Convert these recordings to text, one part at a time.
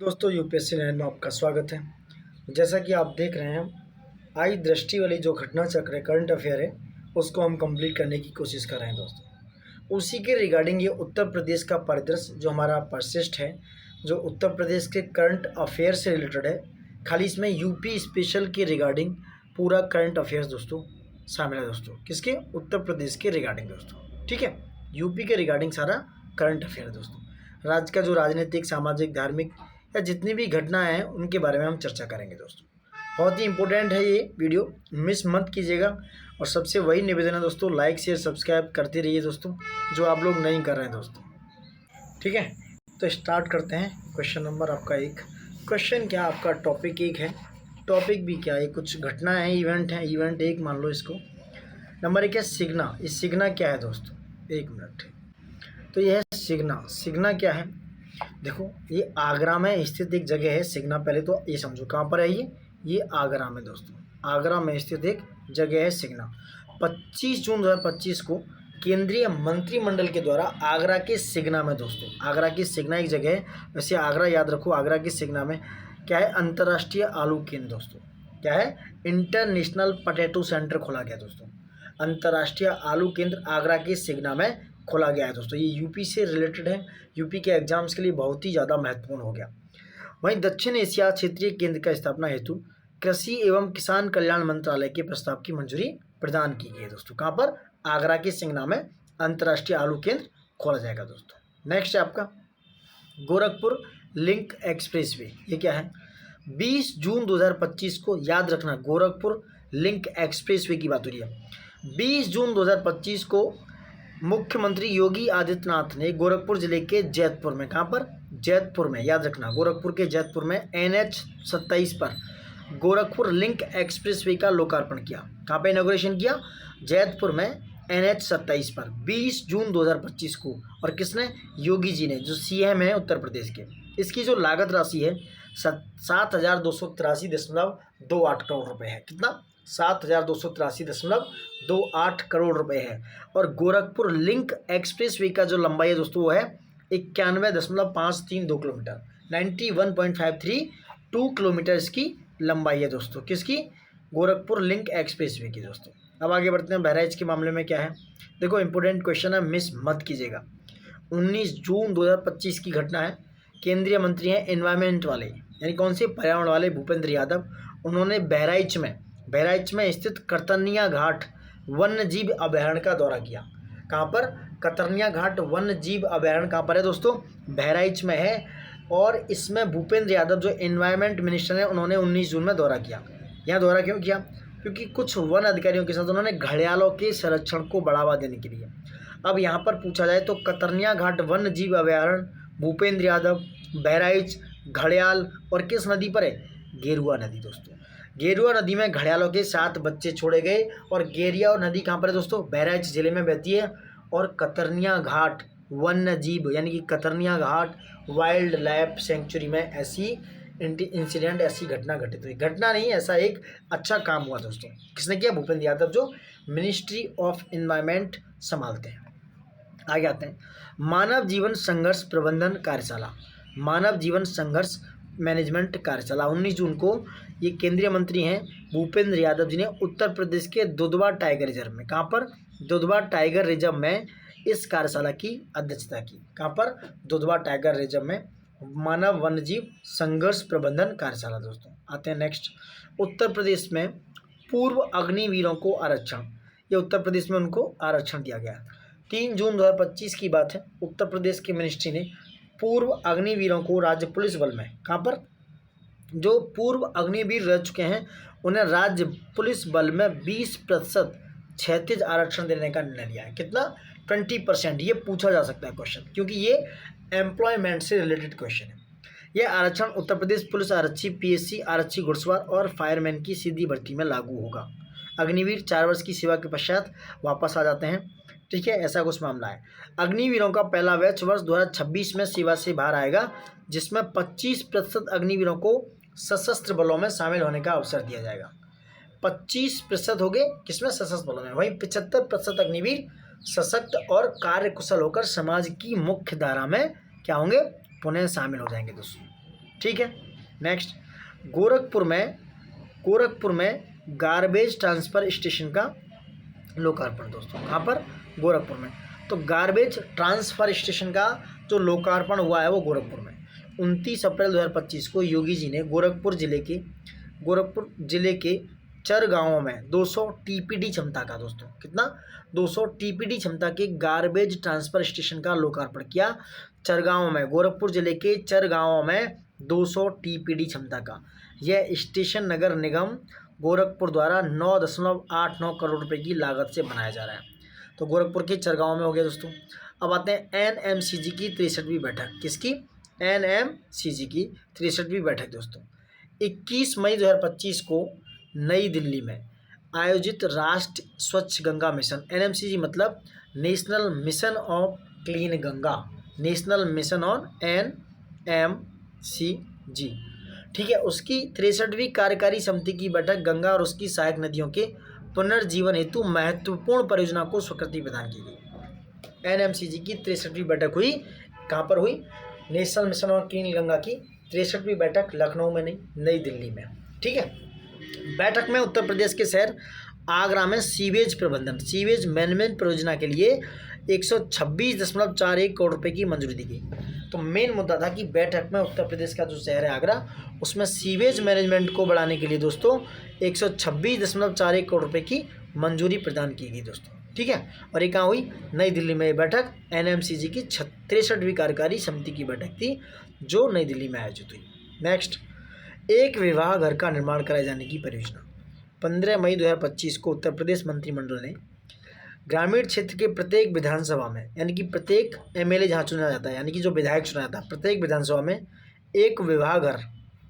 दोस्तों यूपीएससी 9 में आपका स्वागत है। जैसा कि आप देख रहे हैं, आई दृष्टि वाली जो घटना चक्र है, करंट अफेयर है, उसको हम कंप्लीट करने की कोशिश कर रहे हैं दोस्तों। उसी के रिगार्डिंग ये उत्तर प्रदेश का परिदृश्य जो हमारा परसिस्ट है, जो उत्तर प्रदेश के करंट अफेयर से रिलेटेड है, खाली इसमें यूपी स्पेशल के रिगार्डिंग पूरा करंट अफेयर्स दोस्तों शामिल है दोस्तों। किसके? उत्तर प्रदेश के रिगार्डिंग दोस्तों। ठीक है, यूपी के रिगार्डिंग सारा करंट अफेयर है दोस्तों। राज्य का जो राजनीतिक, सामाजिक, धार्मिक या जितनी भी घटनाएं हैं उनके बारे में हम चर्चा करेंगे दोस्तों। बहुत ही इंपॉर्टेंट है ये वीडियो, मिस मत कीजिएगा। और सबसे वही निवेदन है दोस्तों, लाइक शेयर सब्सक्राइब करते रहिए दोस्तों, जो आप लोग नहीं कर रहे हैं दोस्तों। ठीक है, तो स्टार्ट करते हैं। क्वेश्चन नंबर आपका 1। क्वेश्चन क्या आपका? टॉपिक 1 है। टॉपिक भी क्या है? कुछ घटना है, इवेंट है, इवेंट 1 मान लो इसको। नंबर 1 है सिग्ना। ये सिग्ना क्या है दोस्तों? 1 मिनट। तो यह है सिग्ना। सिग्ना क्या है? देखो, ये आगरा में स्थित एक जगह है सिग्ना। पहले तो ये समझो कहाँ पर है ये आगरा में दोस्तों। आगरा में स्थित एक जगह है सिग्ना। 25 जून 2025 को केंद्रीय मंत्रिमंडल के द्वारा आगरा के सिग्ना में दोस्तों, आगरा की सिग्ना एक जगह है, वैसे आगरा याद रखो। आगरा की सिग्ना में क्या है? अंतर्राष्ट्रीय आलू केंद्र दोस्तों। क्या है? इंटरनेशनल पोटैटो सेंटर खोला गया दोस्तों। अंतर्राष्ट्रीय आलू केंद्र आगरा के सिग्ना में खोला गया है दोस्तों। ये यूपी से रिलेटेड है, यूपी के एग्जाम्स के लिए बहुत ही ज़्यादा महत्वपूर्ण हो गया। वहीं दक्षिण एशिया क्षेत्रीय केंद्र का स्थापना हेतु कृषि एवं किसान कल्याण मंत्रालय के प्रस्ताव की मंजूरी प्रदान की गई है दोस्तों। कहाँ पर? आगरा के सिग्ना में अंतर्राष्ट्रीय आलू केंद्र खोला जाएगा दोस्तों। नेक्स्ट है आपका गोरखपुर लिंक एक्सप्रेसवे। ये क्या है? 20 जून 2025 को, याद रखना, गोरखपुर लिंक एक्सप्रेसवे की बात हो रही है। 20 जून 2025 को मुख्यमंत्री योगी आदित्यनाथ ने गोरखपुर जिले के जैतपुर में, कहाँ पर? जैतपुर में, याद रखना, गोरखपुर के जैतपुर में NH 27 पर गोरखपुर लिंक एक्सप्रेसवे का लोकार्पण किया। कहाँ पे इनॉग्रेशन किया? जैतपुर में NH 27 पर 20 जून 2025 को। और किसने? योगी जी ने, जो CM है उत्तर प्रदेश के। इसकी जो लागत राशि है 7,283.28 करोड़ रुपये है। कितना? 7,283.28 करोड़ रुपए है। और गोरखपुर लिंक एक्सप्रेसवे का जो लंबाई है दोस्तों वो है 91.532 किलोमीटर, 91.532 किलोमीटर इसकी लंबाई है दोस्तों। किसकी? गोरखपुर लिंक एक्सप्रेसवे की दोस्तों। अब आगे बढ़ते हैं। बहराइच के मामले में क्या है? देखो, इंपॉर्टेंट क्वेश्चन है, मिस मत कीजिएगा। 19 जून 2025 की घटना है। केंद्रीय मंत्री हैं एनवायरमेंट वाले, यानी कौन से? पर्यावरण वाले, भूपेंद्र यादव। उन्होंने बहराइच में स्थित कतरनिया घाट वन्य जीव अभयारण्य का दौरा किया। कहाँ पर? कतरनिया घाट वन्य जीव अभयारण्य कहाँ पर है दोस्तों? बहराइच में है। और इसमें भूपेंद्र यादव जो एनवायरमेंट मिनिस्टर हैं, उन्होंने 19 जून में दौरा किया। यहाँ दौरा क्यों किया? क्योंकि कुछ वन अधिकारियों के साथ उन्होंने घड़ियालों के संरक्षण को बढ़ावा देने के लिए। अब यहाँ पर पूछा जाए तो कतरनिया घाट वन्य जीव अभयारण्य, भूपेंद्र यादव, बहराइच, घड़ियाल और किस नदी पर है? गेरुआ नदी दोस्तों। गेरुआ नदी में घड़ियालों के 7 बच्चे छोड़े गए। और गेरिया नदी कहाँ पर है दोस्तों? बहराइच जिले में बहती है। और कतरनिया घाट वन्य जीव यानी कि कतरनिया घाट वाइल्ड लाइफ सेंचुरी में ऐसी इंसिडेंट, ऐसी घटना घटित हुई। घटना नहीं, ऐसा एक अच्छा काम हुआ दोस्तों। किसने किया? भूपेंद्र यादव, जो मिनिस्ट्री ऑफ एनवायरमेंट संभालते हैं। आगे आते हैं। मानव जीवन संघर्ष प्रबंधन कार्यशाला, मानव जीवन संघर्ष मैनेजमेंट कार्यशाला 19 जून को ये केंद्रीय मंत्री हैं भूपेंद्र यादव जी ने उत्तर प्रदेश के दुधवा टाइगर रिजर्व में, कहाँ पर? दुधवा टाइगर रिजर्व में इस कार्यशाला की अध्यक्षता की। कहाँ पर? दुधवा टाइगर रिजर्व में मानव वन्यजीव संघर्ष प्रबंधन कार्यशाला दोस्तों। आते हैं नेक्स्ट। उत्तर प्रदेश में पूर्व अग्निवीरों को आरक्षण, ये उत्तर प्रदेश में उनको आरक्षण दिया गया। 3 जून 2025 की बात है। उत्तर प्रदेश के मिनिस्ट्री ने पूर्व अग्निवीरों को राज्य पुलिस बल में, कहाँ पर? जो पूर्व अग्निवीर रह चुके हैं उन्हें राज्य पुलिस बल में 20% क्षैतिज आरक्षण देने का निर्णय लिया है। कितना? 20%। ये पूछा जा सकता है क्वेश्चन, क्योंकि ये एम्प्लॉयमेंट से रिलेटेड क्वेश्चन है। यह आरक्षण उत्तर प्रदेश पुलिस आरक्षी, PSC आरक्षी, घुड़सवार और फायरमैन की सीधी भर्ती में लागू होगा। अग्निवीर 4 वर्ष की सेवा के पश्चात वापस आ जाते हैं। ठीक है, ऐसा कुछ मामला है। अग्निवीरों का पहला बैच वर्ष 2026 में सेवा से बाहर आएगा, जिसमें 25% अग्निवीरों को सशस्त्र बलों में शामिल होने का अवसर दिया जाएगा। 25% हो गए किसमें? सशस्त्र बलों में। वहीं 75% अग्निवीर सशक्त और कार्यकुशल होकर समाज की मुख्य धारा में क्या होंगे? पुनः शामिल हो जाएंगे दोस्तों। ठीक है। नेक्स्ट, गोरखपुर में गार्बेज ट्रांसफ़र स्टेशन का लोकार्पण दोस्तों। कहाँ पर? गोरखपुर में। तो गार्बेज ट्रांसफ़र स्टेशन का जो लोकार्पण हुआ है वो गोरखपुर में 29 अप्रैल 2025 को योगी जी ने गोरखपुर जिले के चर गाँवों में 200 टीपीडी क्षमता का दोस्तों, कितना? 200 टीपीडी क्षमता के गार्बेज ट्रांसफ़र स्टेशन का लोकार्पण किया चरगांव में। गोरखपुर जिले के चर गाँवों में 200 टीपीडी क्षमता का यह स्टेशन नगर निगम गोरखपुर द्वारा 9.89 करोड़ रुपए की लागत से बनाया जा रहा है। तो गोरखपुर के चरगांव में हो गया दोस्तों। अब आते हैं एनएमसीजी की 63वीं बैठक। किसकी? एनएमसीजी की 63वीं बैठक दोस्तों 21 मई 2025 को नई दिल्ली में आयोजित राष्ट्रीय स्वच्छ गंगा मिशन, एनएमसीजी मतलब national mission of clean Ganga, national mission on NMCG, ठीक है, उसकी 63वीं कार्यकारी समिति की बैठक गंगा और उसकी सहायक नदियों के पुनर्जीवन हेतु महत्वपूर्ण परियोजना को स्वीकृति प्रदान की गई। एनएमसीजी की 63वीं बैठक हुई, कहाँ पर हुई? National mission on clean Ganga की 63वीं बैठक लखनऊ में नहीं, नई दिल्ली में, ठीक है। बैठक में उत्तर प्रदेश के शहर आगरा में सीवेज मैनेजमेंट परियोजना के लिए 126.41 करोड़ रुपए की मंजूरी दी गई। तो मेन मुद्दा था कि बैठक में उत्तर प्रदेश का जो शहर है आगरा, उसमें सीवेज मैनेजमेंट को बढ़ाने के लिए दोस्तों 126.41 करोड़ रुपए की मंजूरी प्रदान की गई दोस्तों, ठीक है। और ये कहाँ हुई? नई दिल्ली में। ये बैठक एनएमसीजी की 63वीं कार्यकारी समिति की बैठक थी जो नई दिल्ली में आयोजित हुई। नेक्स्ट, एक विवाह घर का निर्माण कराए जाने की परियोजना। 15 मई 2025 को उत्तर प्रदेश मंत्रिमंडल ने ग्रामीण क्षेत्र के प्रत्येक विधानसभा में, यानी कि प्रत्येक एमएलए जहाँ चुना जाता है, यानी कि जो विधायक चुना जाता है, प्रत्येक विधानसभा में एक विवाह घर,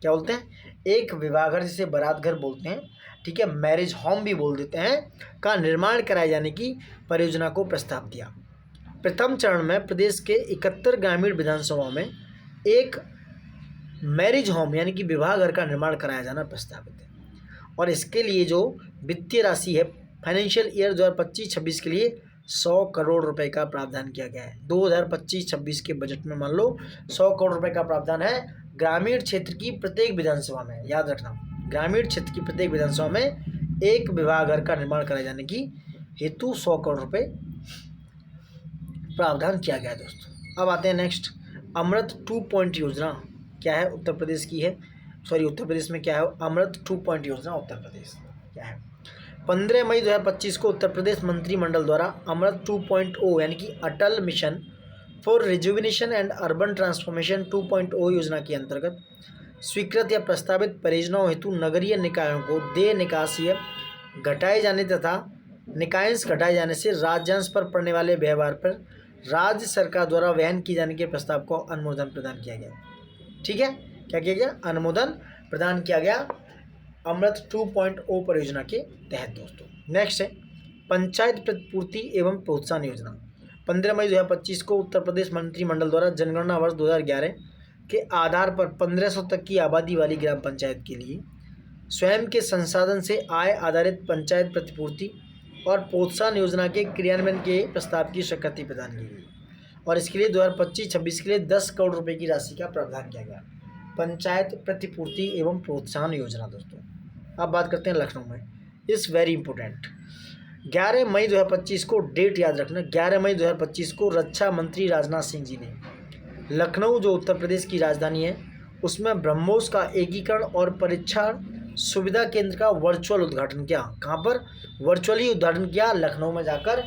क्या बोलते हैं? एक विवाह घर, जिसे बारात घर बोलते हैं, ठीक है, मैरिज होम भी बोल देते हैं, का निर्माण कराए जाने की परियोजना को प्रस्ताव दिया। प्रथम चरण में प्रदेश के 71 ग्रामीण विधानसभाओं में एक मैरिज होम यानी कि विवाह घर का निर्माण कराया जाना प्रस्तावित है। और इसके लिए जो वित्तीय राशि है फाइनेंशियल ईयर 2025-26 के लिए 100 करोड़ रुपए का प्रावधान किया गया है। 2025-26 के बजट में मान लो 100 करोड़ रुपए का प्रावधान है ग्रामीण क्षेत्र की प्रत्येक विधानसभा में। याद रखना, ग्रामीण क्षेत्र की प्रत्येक विधानसभा में एक विवाह घर का निर्माण कराए जाने की हेतु 100 करोड़ रुपए प्रावधान किया गया है दोस्तों। अब आते हैं नेक्स्ट, अमृत 2 योजना क्या है? उत्तर प्रदेश की है, उत्तर प्रदेश में क्या है? अमृत 2 योजना उत्तर प्रदेश क्या है? 15 मई 2025 को उत्तर प्रदेश मंत्रिमंडल द्वारा अमृत 2.0 यानी कि Atal mission for rejuvenation and urban transformation 2.0 योजना के अंतर्गत स्वीकृत या प्रस्तावित परियोजनाओं हेतु नगरीय निकायों को देय निकासी घटाए जाने तथा निकायांश घटाए जाने से राज्यांश पर पड़ने वाले व्यवहार पर राज्य सरकार द्वारा वहन किए जाने के प्रस्ताव को अनुमोदन प्रदान किया गया। ठीक है, क्या किया गया? अनुमोदन प्रदान किया गया अमृत 2.0 परियोजना के तहत दोस्तों। नेक्स्ट है पंचायत प्रतिपूर्ति एवं प्रोत्साहन योजना। 15 मई 2025 को उत्तर प्रदेश मंत्रिमंडल द्वारा जनगणना वर्ष 2011 के आधार पर 1500 तक की आबादी वाली ग्राम पंचायत के लिए स्वयं के संसाधन से आय आधारित पंचायत प्रतिपूर्ति और प्रोत्साहन योजना के क्रियान्वयन के प्रस्ताव की स्वीकृति प्रदान की गई और इसके लिए 2025-26 के लिए 10 करोड़ रुपए की राशि का प्रावधान किया गया। पंचायत प्रतिपूर्ति एवं प्रोत्साहन योजना दोस्तों। अब बात करते हैं लखनऊ में, इस वेरी इंपॉर्टेंट 11 मई 2025 को, डेट याद रखना, 11 मई 2025 को रक्षा मंत्री राजनाथ सिंह जी ने लखनऊ जो उत्तर प्रदेश की राजधानी है उसमें ब्रह्मोस का एकीकरण और परीक्षण सुविधा केंद्र का वर्चुअल उद्घाटन किया। कहाँ पर? वर्चुअली उद्घाटन किया, लखनऊ में जाकर।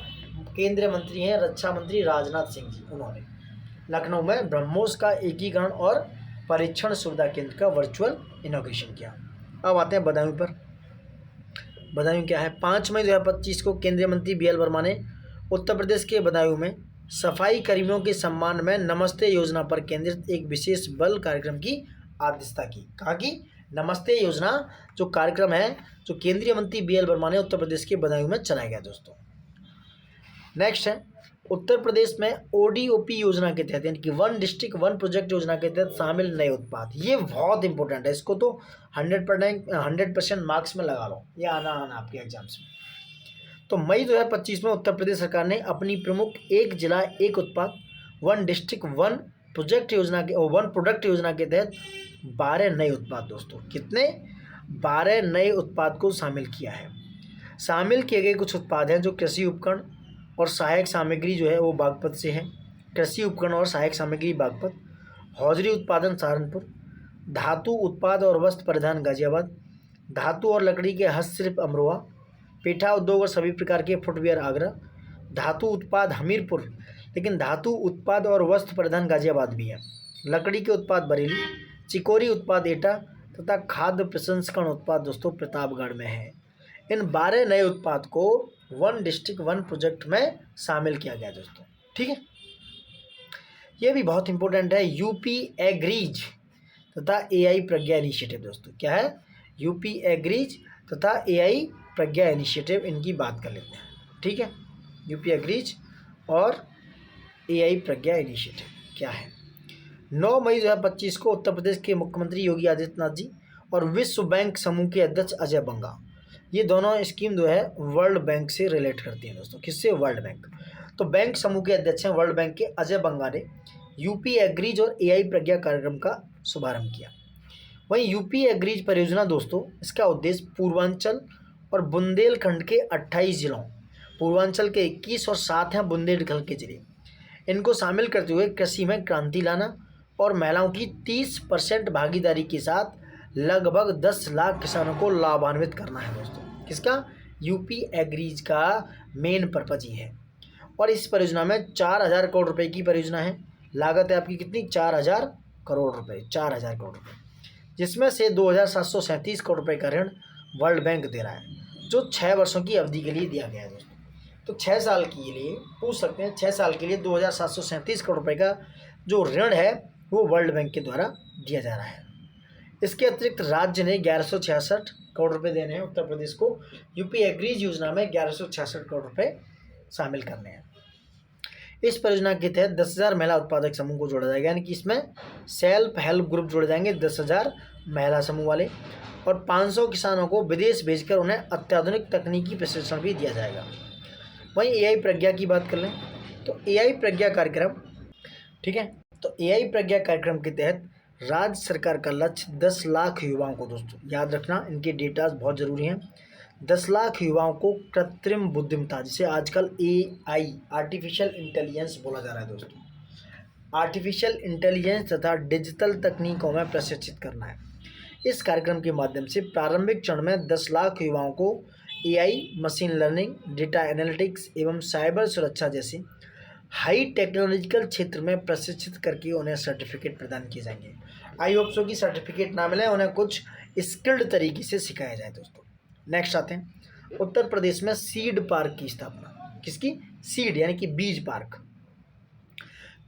केंद्रीय मंत्री हैं रक्षा मंत्री राजनाथ सिंह जी, उन्होंने लखनऊ में ब्रह्मोस का एकीकरण और परीक्षण सुविधा केंद्र का वर्चुअल इनॉग्रेशन किया। अब आते हैं बदायूं पर। बदायूं क्या है? 5 मई 2025 को केंद्रीय मंत्री BL वर्मा ने उत्तर प्रदेश के बदायूं में सफाई कर्मियों के सम्मान में नमस्ते योजना पर केंद्रित एक विशेष बल कार्यक्रम की अध्यक्षता की। कहाँ की? नमस्ते योजना जो कार्यक्रम है जो केंद्रीय मंत्री BL वर्मा ने उत्तर प्रदेश के बदायूं में चलाया गया दोस्तों। नेक्स्ट है उत्तर प्रदेश में ODOP योजना के तहत यानी कि 1 डिस्ट्रिक्ट 1 प्रोजेक्ट योजना के तहत शामिल नए उत्पाद। ये बहुत इंपॉर्टेंट है, इसको तो 100% मार्क्स में लगा लो, ये आना आपके एग्जाम्स में। तो मई 2025 में उत्तर प्रदेश सरकार ने अपनी प्रमुख एक जिला एक उत्पाद 1 डिस्ट्रिक्ट 1 प्रोजेक्ट योजना के वन प्रोडक्ट योजना के तहत 12 नए उत्पाद दोस्तों, कितने 12 नए उत्पाद को शामिल किया है। शामिल किए गए कुछ उत्पाद हैं जो कृषि उपकरण और सहायक सामग्री जो है वो बागपत से है। कृषि उपकरण और सहायक सामग्री बागपत, हौजरी उत्पादन सहारनपुर, धातु उत्पाद और वस्त्र परिधान गाजियाबाद, धातु और लकड़ी के हस्तशिल्प अमरोहा, पेठा उद्योग और सभी प्रकार के फुटवियर आगरा, धातु उत्पाद हमीरपुर, लेकिन धातु उत्पाद और वस्त्र परिधान गाजियाबाद भी है, लकड़ी के उत्पाद बरेली, चिकोरी उत्पाद एटा तथा खाद्य प्रसंस्करण उत्पाद दोस्तों प्रतापगढ़ में है। इन 12 नए उत्पाद को वन डिस्ट्रिक्ट वन प्रोजेक्ट में शामिल किया गया दोस्तों, ठीक है। ये भी बहुत इंपॉर्टेंट है, यूपी एग्रीज तथा एआई प्रज्ञा इनिशिएटिव दोस्तों, क्या है यूपी एग्रीज तथा एआई प्रज्ञा इनिशिएटिव, इनकी बात कर लेते हैं, ठीक है। यूपी एग्रीज और एआई प्रज्ञा इनिशिएटिव क्या है। 9 मई 2025 को उत्तर प्रदेश के मुख्यमंत्री योगी आदित्यनाथ जी और विश्व बैंक समूह के अध्यक्ष अजय बंगा, ये दोनों स्कीम जो है वर्ल्ड बैंक से रिलेट करती हैं दोस्तों, किससे, वर्ल्ड बैंक। तो बैंक समूह के अध्यक्ष हैं वर्ल्ड बैंक के अजय बंगा ने यूपी एग्रीज और एआई प्रज्ञा कार्यक्रम का शुभारंभ किया। वहीं यूपी एग्रीज परियोजना दोस्तों, इसका उद्देश्य पूर्वांचल और बुंदेलखंड के 28 जिलों, पूर्वांचल के 21 और 7 हैं बुंदेलखंड के जिले, इनको शामिल करते हुए कृषि में क्रांति लाना और महिलाओं की 30% भागीदारी के साथ लगभग 10 लाख किसानों को लाभान्वित करना है दोस्तों। किसका, यूपी एग्रीज का मेन पर्पज ये है। और इस परियोजना में 4000 करोड़ रुपए की परियोजना है। लागत है आपकी कितनी, 4000 करोड़ रुपए, 4000 करोड़ रुपए, जिसमें से 2737 करोड़ रुपए का ऋण वर्ल्ड बैंक दे रहा है, जो 6 वर्षों की अवधि के लिए दिया गया है दोस्तों। तो 6 साल के लिए पूछ सकते हैं, 6 साल के लिए 2737 करोड़ रुपए का जो ऋण है वो वर्ल्ड बैंक के द्वारा दिया जा रहा है। इसके अतिरिक्त राज्य ने 1166 करोड़ रुपए देने हैं उत्तर प्रदेश को, यूपी एग्रीज योजना में 1166 करोड़ रुपए शामिल करने हैं। इस परियोजना के तहत 10,000 महिला उत्पादक समूह को जोड़ा जाएगा, यानी कि इसमें सेल्फ हेल्प ग्रुप जोड़े जाएंगे 10,000 महिला समूह वाले, और 500 किसानों को विदेश भेजकर उन्हें अत्याधुनिक तकनीकी प्रशिक्षण भी दिया जाएगा। वहीं एआई प्रज्ञा की बात कर लें तो एआई प्रज्ञा कार्यक्रम, ठीक है, तो एआई प्रज्ञा कार्यक्रम के तहत राज्य सरकार का लक्ष्य 10 लाख युवाओं को, दोस्तों याद रखना इनके डेटाज बहुत ज़रूरी हैं, 10 लाख युवाओं को कृत्रिम बुद्धिमत्ता, जिसे आजकल एआई आर्टिफिशियल इंटेलिजेंस बोला जा रहा है दोस्तों, आर्टिफिशियल इंटेलिजेंस तथा डिजिटल तकनीकों में प्रशिक्षित करना है। इस कार्यक्रम के माध्यम से प्रारंभिक चरण में 10 लाख युवाओं को AI, machine learning, data analytics एवं साइबर सुरक्षा जैसे हाई टेक्नोलॉजिकल क्षेत्र में प्रशिक्षित करके उन्हें सर्टिफिकेट प्रदान किए जाएंगे। आई होप सो कि सर्टिफिकेट ना मिले, उन्हें कुछ स्किल्ड तरीके से सिखाया जाए दोस्तों। नेक्स्ट आते हैं, उत्तर प्रदेश में सीड पार्क की स्थापना, किसकी, सीड यानी कि बीज पार्क।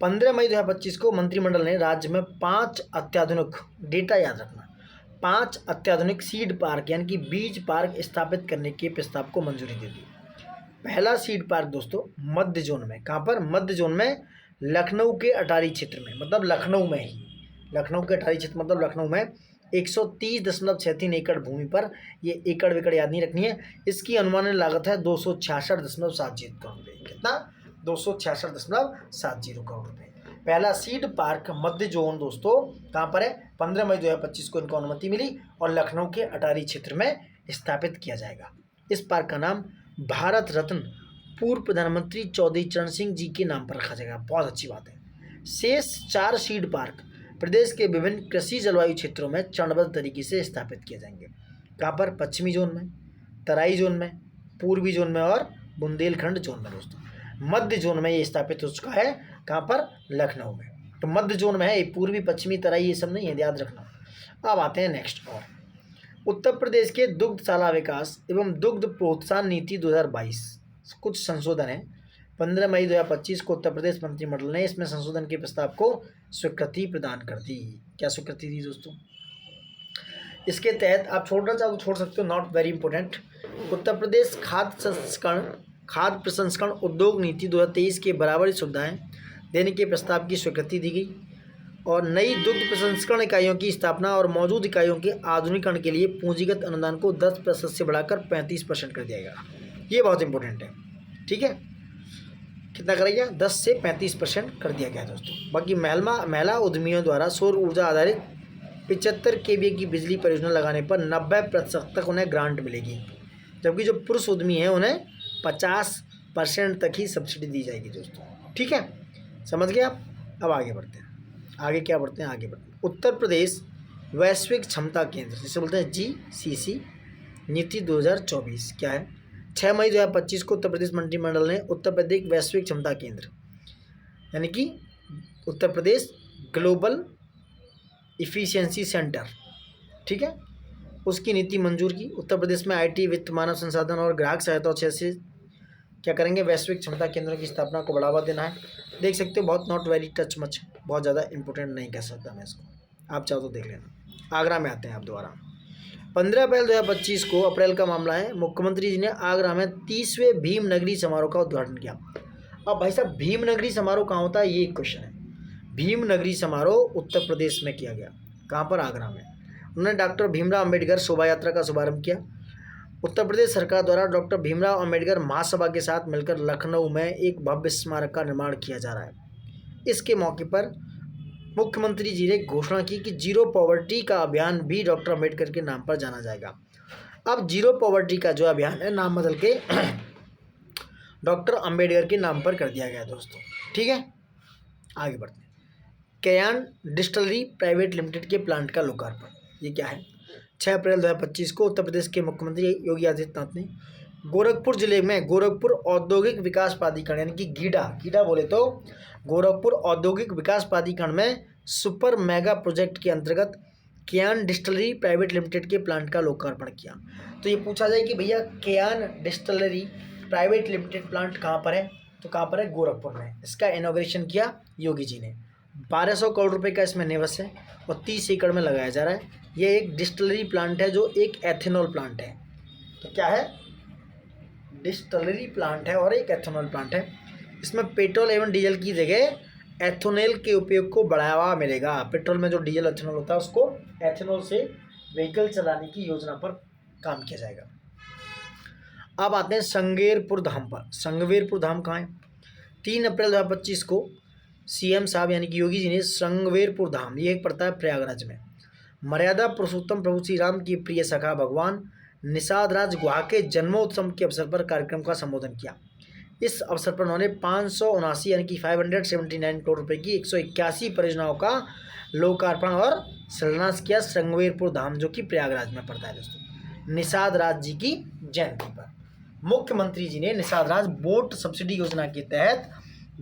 15 मई 2025 को मंत्रिमंडल ने राज्य में 5 अत्याधुनिक, डेटा याद रखना, 5 अत्याधुनिक सीड पार्क यानी कि बीज पार्क स्थापित करने के प्रस्ताव को मंजूरी दे दी। पहला सीड पार्क दोस्तों मध्य जोन में, कहाँ पर, मध्य जोन में, लखनऊ के अटारी क्षेत्र में, मतलब लखनऊ में ही, लखनऊ के अटारी क्षेत्र मतलब लखनऊ में 130.63 एकड़ भूमि पर, ये एकड़ विकड़ याद नहीं रखनी है। इसकी अनुमानित लागत है 266.70 करोड़ रुपये। कितना, 266.70 करोड़ रुपये। पहला सीड पार्क मध्य जोन दोस्तों कहाँ पर है, 15 मई 2025 को इनको अनुमति मिली और लखनऊ के अटारी क्षेत्र में स्थापित किया जाएगा। इस पार्क का नाम भारत रत्न पूर्व प्रधानमंत्री चौधरी चरण सिंह जी के नाम पर रखा जाएगा। बहुत अच्छी बात है। शेष 4 सीड पार्क प्रदेश के विभिन्न कृषि जलवायु क्षेत्रों में चरणबद्ध तरीके से स्थापित किए जाएंगे। कहाँ पर, पश्चिमी जोन में, तराई जोन में, पूर्वी जोन में और बुंदेलखंड जोन में दोस्तों। मध्य जोन में ये स्थापित हो चुका है, कहाँ पर, लखनऊ में। तो मध्य जोन में है, पूर्वी पश्चिमी तराई ये सब नहीं है, याद रखना। अब आते हैं नेक्स्ट। और उत्तर प्रदेश के दुग्धशाला विकास एवं दुग्ध प्रोत्साहन नीति 2022 कुछ संशोधन है। 15 मई 2025 को उत्तर प्रदेश मंत्रिमंडल ने इसमें संशोधन के प्रस्ताव को स्वीकृति प्रदान कर दी। क्या स्वीकृति दी दोस्तों? इसके तहत आप छोड़ना चाहो तो छोड़ सकते हो, not very important. Uttar Pradesh खाद्य प्रसंस्करण उद्योग नीति 2023 के बराबरी सुविधाएं देने के प्रस्ताव की स्वीकृति दी गई और नई दुग्ध प्रसंस्करण इकाइयों की स्थापना और मौजूद इकाइयों के आधुनिकीकरण के लिए पूंजीगत अनुदान को 10% से बढ़ाकर 35% कर दिया गया। ये बहुत इंपॉर्टेंट है, ठीक है। कितना करा गया, 10 से 35% कर दिया गया दोस्तों। बाकी महिला उद्यमियों द्वारा सौर ऊर्जा आधारित 75 kVA की बिजली परियोजना लगाने पर 90% तक उन्हें ग्रांट मिलेगी, जबकि जो पुरुष उद्यमी हैं उन्हें 50% तक ही सब्सिडी दी जाएगी दोस्तों। ठीक है, समझ गए आप। अब आगे बढ़ते हैं, आगे क्या बढ़ते हैं, आगे बढ़ते हैं। उत्तर प्रदेश वैश्विक क्षमता केंद्र, जिसे बोलते हैं GCC नीति 2024 क्या है। 6 मई 2025 को उत्तर प्रदेश मंत्रिमंडल ने उत्तर प्रदेश वैश्विक क्षमता केंद्र यानी कि Uttar Pradesh global efficiency centre, ठीक है, उसकी नीति मंजूर की। उत्तर प्रदेश में IT, वित्त, मानव संसाधन और ग्राहक सहायता से क्या करेंगे, वैश्विक क्षमता केंद्रों की स्थापना को बढ़ावा देना है। देख सकते हो, बहुत नॉट वेरी टच मच, बहुत ज़्यादा इंपॉर्टेंट नहीं कह सकता मैं इसको, आप चाहो तो देख लेना। आगरा में आते हैं आप दोबारा। 15 अप्रैल 2025 को, अप्रैल का मामला है, मुख्यमंत्री जी ने आगरा में 30वें भीम नगरी समारोह का उद्घाटन किया। अब भाई साहब, भीम नगरी समारोह कहाँ होता है, ये एक क्वेश्चन है। भीम नगरी समारोह उत्तर प्रदेश में किया गया, कहाँ पर, आगरा में। उन्होंने डॉक्टर भीमराव अम्बेडकर शोभा यात्रा का शुभारंभ किया। उत्तर प्रदेश सरकार द्वारा डॉक्टर भीमराव अम्बेडकर महासभा के साथ मिलकर लखनऊ में एक भव्य स्मारक का निर्माण किया जा रहा है। इसके मौके पर मुख्यमंत्री जी ने घोषणा की कि जीरो पॉवर्टी का अभियान भी डॉक्टर अम्बेडकर के नाम पर जाना जाएगा। अब जीरो पॉवर्टी का जो अभियान है, नाम बदल के डॉक्टर अम्बेडकर के नाम पर कर दिया गया दोस्तों। ठीक है, आगे बढ़ते हैं। केयान डिस्टिलरी प्राइवेट लिमिटेड के प्लांट का लोकार्पण, ये क्या है। 6 अप्रैल 2025 को उत्तर प्रदेश के मुख्यमंत्री योगी आदित्यनाथ ने गोरखपुर जिले में गोरखपुर औद्योगिक विकास प्राधिकरण यानी कि गीडा बोले तो गोरखपुर औद्योगिक विकास प्राधिकरण में सुपर मेगा प्रोजेक्ट के अंतर्गत केयान डिस्टिलरी प्राइवेट लिमिटेड के प्लांट का लोकार्पण किया। तो ये पूछा जाए कि भैया K-Yan distillery private limited plant कहाँ पर है, तो कहाँ पर है, गोरखपुर में। इसका इनॉग्रेशन किया योगी जी ने। 1200 करोड़ रुपए का इसमें निवेश है और 30 एकड़ में लगाया जा रहा है। ये एक डिस्टिलरी प्लांट है जो एक एथेनॉल प्लांट है। तो क्या है, डिस्टिलरी प्लांट है और एक एथेनॉल प्लांट है। इसमें पेट्रोल एवं डीजल की जगह एथेनॉल के उपयोग को बढ़ावा मिलेगा। पेट्रोल में जो डीजल एथेनॉल होता है उसको एथेनॉल से व्हीकल चलाने की योजना पर काम किया जाएगा। अब आते हैं संगवेरपुर धाम पर। संगवेरपुर धाम कहाँ है। 3 अप्रैल 2025 को CM साहब यानी कि योगी जी ने संगवेरपुर धाम, ये एक पड़ता है प्रयागराज में, मर्यादा पुरुषोत्तम प्रभु श्री राम की प्रिय सखा भगवान निषाद राज गुहा के जन्मोत्सव के अवसर पर कार्यक्रम का संबोधन किया। इस अवसर पर उन्होंने 579 यानी कि 579 करोड़ रुपए की 181 परियोजनाओं का लोकार्पण और शिलान्यास किया संगवेरपुर धाम, जो कि प्रयागराज में पड़ता है दोस्तों, निषाद राज जी की जयंती पर। मुख्यमंत्री जी ने निषाद राज बोट सब्सिडी योजना के तहत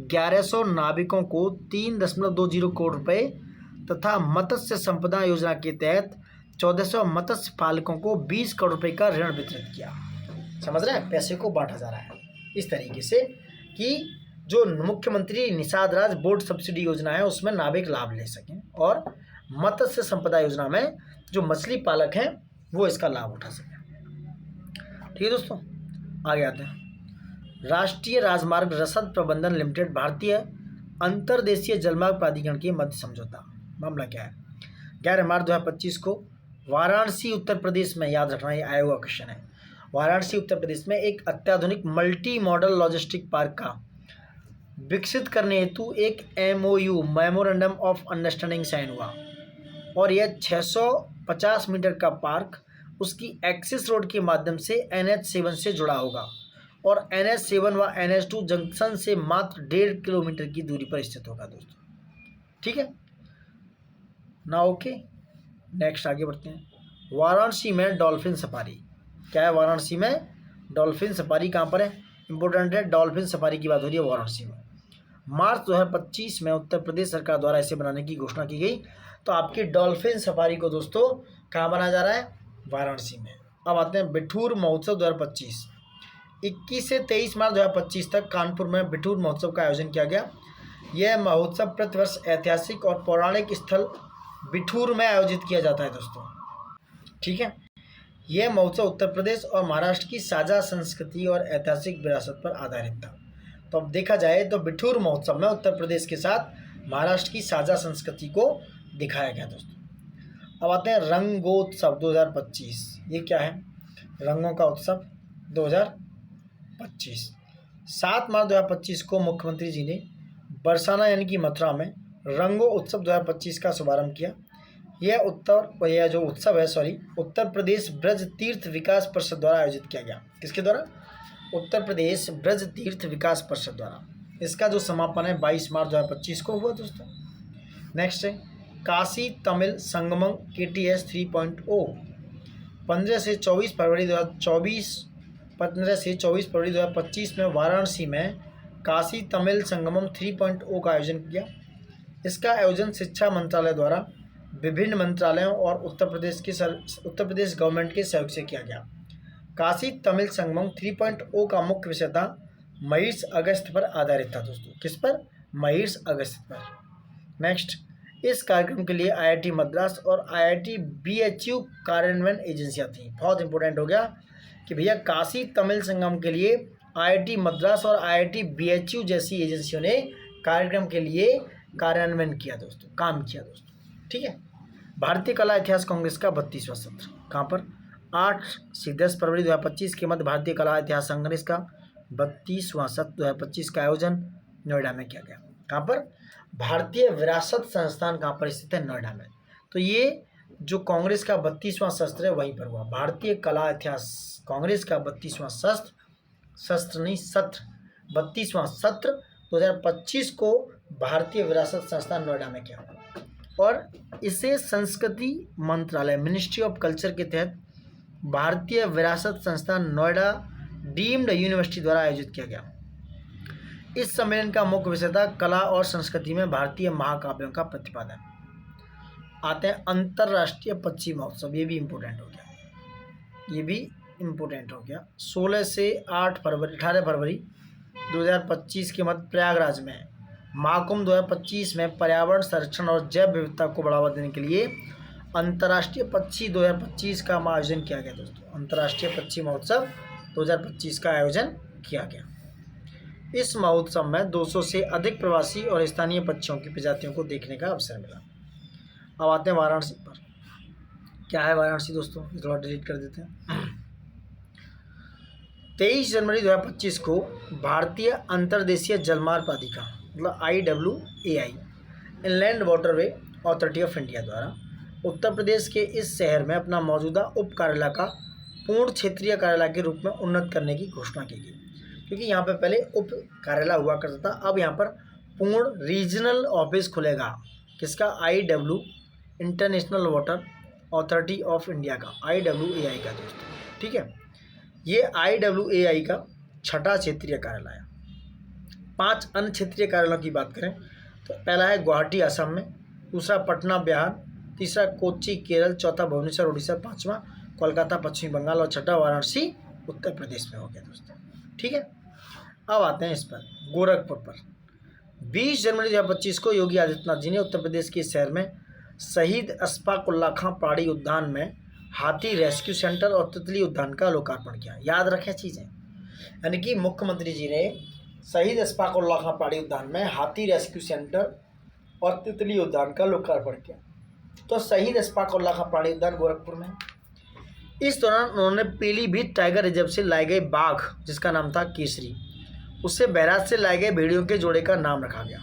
1100 नाविकों को 3.20 करोड़ रुपए तथा मत्स्य संपदा योजना के तहत 1400 मत्स्य पालकों को 20 करोड़ रुपए का ऋण वितरित किया। समझ रहे हैं, पैसे को बांटा जा रहा है इस तरीके से कि जो मुख्यमंत्री निषाद राज बोट सब्सिडी योजना है उसमें नाविक लाभ ले सकें और मत्स्य संपदा योजना में जो मछली पालक हैं वो इसका लाभ उठा सकें। ठीक है दोस्तों, आगे आते हैं। राष्ट्रीय राजमार्ग रसद प्रबंधन लिमिटेड भारतीय अंतर्देशीय जलमार्ग प्राधिकरण के मध्य समझौता, मामला क्या है। 11 मार्च 2025 को वाराणसी उत्तर प्रदेश में, याद रखना ये आया हुआ क्वेश्चन है, वाराणसी उत्तर प्रदेश में एक अत्याधुनिक मल्टी मॉडल लॉजिस्टिक पार्क का विकसित करने हेतु एक MOU memorandum of understanding sign हुआ और यह 650 मीटर का पार्क उसकी एक्सिस रोड के माध्यम से NH7 से जुड़ा होगा और NH7 व NH2 जंक्शन से मात्र 1.5 किलोमीटर की दूरी पर स्थित होगा दोस्तों। ठीक है ना, ओके। नेक्स्ट आगे बढ़ते हैं। वाराणसी में डॉल्फिन सफारी, क्या है वाराणसी में डॉल्फिन सफारी, कहाँ पर है, इंपॉर्टेंट है, डॉल्फिन सफारी की बात हो रही है वाराणसी में। मार्च 2025 में उत्तर प्रदेश सरकार द्वारा इसे बनाने की घोषणा की गई। तो आपकी डॉल्फिन सफारी को दोस्तों कहाँ बनाया जा रहा है, वाराणसी में। अब आते हैं बिठूर महोत्सव 2025। 21 से 23 मार्च 2025 तक कानपुर में बिठूर महोत्सव का आयोजन किया गया। यह महोत्सव प्रतिवर्ष ऐतिहासिक और पौराणिक स्थल बिठूर में आयोजित किया जाता है दोस्तों। ठीक है, यह महोत्सव उत्तर प्रदेश और महाराष्ट्र की साझा संस्कृति और ऐतिहासिक विरासत पर आधारित था। तो अब देखा जाए तो बिठूर महोत्सव में उत्तर प्रदेश के साथ महाराष्ट्र की साझा संस्कृति को दिखाया गया दोस्तों। अब आते हैं रंगोत्सव 2025। ये क्या है, रंगों का उत्सव 2025। 7 मार्च 2025 को मुख्यमंत्री जी ने बरसाना यानी कि मथुरा में रंगो उत्सव 2025 का शुभारंभ किया। यह जो उत्सव है उत्तर प्रदेश ब्रज तीर्थ विकास परिषद द्वारा आयोजित किया गया। किसके द्वारा? उत्तर प्रदेश ब्रज तीर्थ विकास परिषद द्वारा। इसका जो समापन है 22 मार्च 2025 को हुआ दोस्तों। नेक्स्ट है काशी तमिल संगमम KTS 3.0 15 से 24 फरवरी 2025 में वाराणसी में काशी तमिल संगमम 3.0 का आयोजन किया। इसका आयोजन शिक्षा मंत्रालय द्वारा विभिन्न मंत्रालयों और उत्तर प्रदेश गवर्नमेंट के सहयोग से किया गया। काशी तमिल संगमम 3.0 का मुख्य विषय था महिष अगस्त पर आधारित था दोस्तों। किस पर? महिष अगस्त पर। नेक्स्ट, इस कार्यक्रम के लिए IIT मद्रास और IIT BHU कार्यान्वयन एजेंसियां थी। बहुत इंपॉर्टेंट हो गया कि भैया काशी तमिल संगम के लिए IIT मद्रास और IIT BHU जैसी एजेंसियों ने कार्यक्रम के लिए कार्यान्वयन किया दोस्तों, काम किया दोस्तों। ठीक है। भारतीय कला इतिहास कांग्रेस का 32वां सत्र कहाँ पर? 8 से 10 फरवरी 2025 के मध्य भारतीय कला इतिहास कांग्रेस का 32वां सत्र 2025 का आयोजन नोएडा में किया गया। कहाँ पर? भारतीय विरासत संस्थान कहाँ पर स्थित है? नोएडा में। तो ये जो कांग्रेस का 32वां सत्र है वहीं पर हुआ। भारतीय कला इतिहास कांग्रेस का 32वां सत्र 32वां सत्र 2025 को भारतीय विरासत संस्थान नोएडा में किया और इसे संस्कृति मंत्रालय मिनिस्ट्री ऑफ कल्चर के तहत भारतीय विरासत संस्थान नोएडा डीम्ड यूनिवर्सिटी द्वारा आयोजित किया गया। इस सम्मेलन का मुख्य विषय था कला और संस्कृति में भारतीय महाकाव्यों का प्रतिपादन। आते हैं अंतर्राष्ट्रीय पक्षी महोत्सव। ये भी इम्पोर्टेंट हो गया। 16 से 18 फरवरी 2025 के मध्य प्रयागराज में महाकुंभ 2025 में पर्यावरण संरक्षण और जैव विविधता को बढ़ावा देने के लिए अंतर्राष्ट्रीय पक्षी 2025 का आयोजन किया गया दोस्तों। अंतर्राष्ट्रीय पक्षी महोत्सव 2025 का आयोजन किया गया। इस महोत्सव में 200 से अधिक प्रवासी और स्थानीय पक्षियों की प्रजातियों को देखने का अवसर मिला। अब आते हैं वाराणसी पर। क्या है वाराणसी दोस्तों? थोड़ा डिलीट कर देते हैं। 23 जनवरी 2025 को भारतीय अंतर्देशीय जलमार्ग प्राधिकरण मतलब IWAI inland waterway authority of India द्वारा उत्तर प्रदेश के इस शहर में अपना मौजूदा उप कार्यालय का पूर्ण क्षेत्रीय कार्यालय के रूप में उन्नत करने की घोषणा की गई। क्योंकि यहाँ पे पहले उप कार्यालय हुआ करता था, अब यहाँ पर पूर्ण रीजनल ऑफिस खुलेगा। किसका? IW international water authority of India का, IWAI का दोस्तों। ठीक है। ये IWAI का 6ठा क्षेत्रीय कार्यालय है। 5 अन्य क्षेत्रीय कार्यालयों की बात करें तो पहला है गुवाहाटी असम में, दूसरा पटना बिहार, तीसरा कोच्चि केरल, चौथा भुवनेश्वर उड़ीसा, 5वां कोलकाता पश्चिमी बंगाल और 6ठा वाराणसी उत्तर प्रदेश में हो गया दोस्तों। ठीक है। अब आते हैं इस पर गोरखपुर पर। 20 जनवरी 2025 को योगी आदित्यनाथ जी ने उत्तर प्रदेश के शहर में शहीद अशफाक उल्लाह खां पहाड़ी उद्यान में हाथी रेस्क्यू सेंटर और तितली उद्यान का लोकार्पण किया। याद रखें चीज़ें, यानी कि मुख्यमंत्री जी ने शहीद अशफाक उल्लाह खां पहाड़ी उद्यान में हाथी रेस्क्यू सेंटर और तितली उद्यान का लोकार्पण किया। तो शहीद अशफाक उल्लाह खां पहाड़ी उद्यान गोरखपुर में। इस दौरान उन्होंने पीलीभीत टाइगर रिजर्व से लाए गए बाघ जिसका नाम था केसरी, उससे बहराइच से लाए गए भेड़ियों के जोड़े का नाम रखा गया।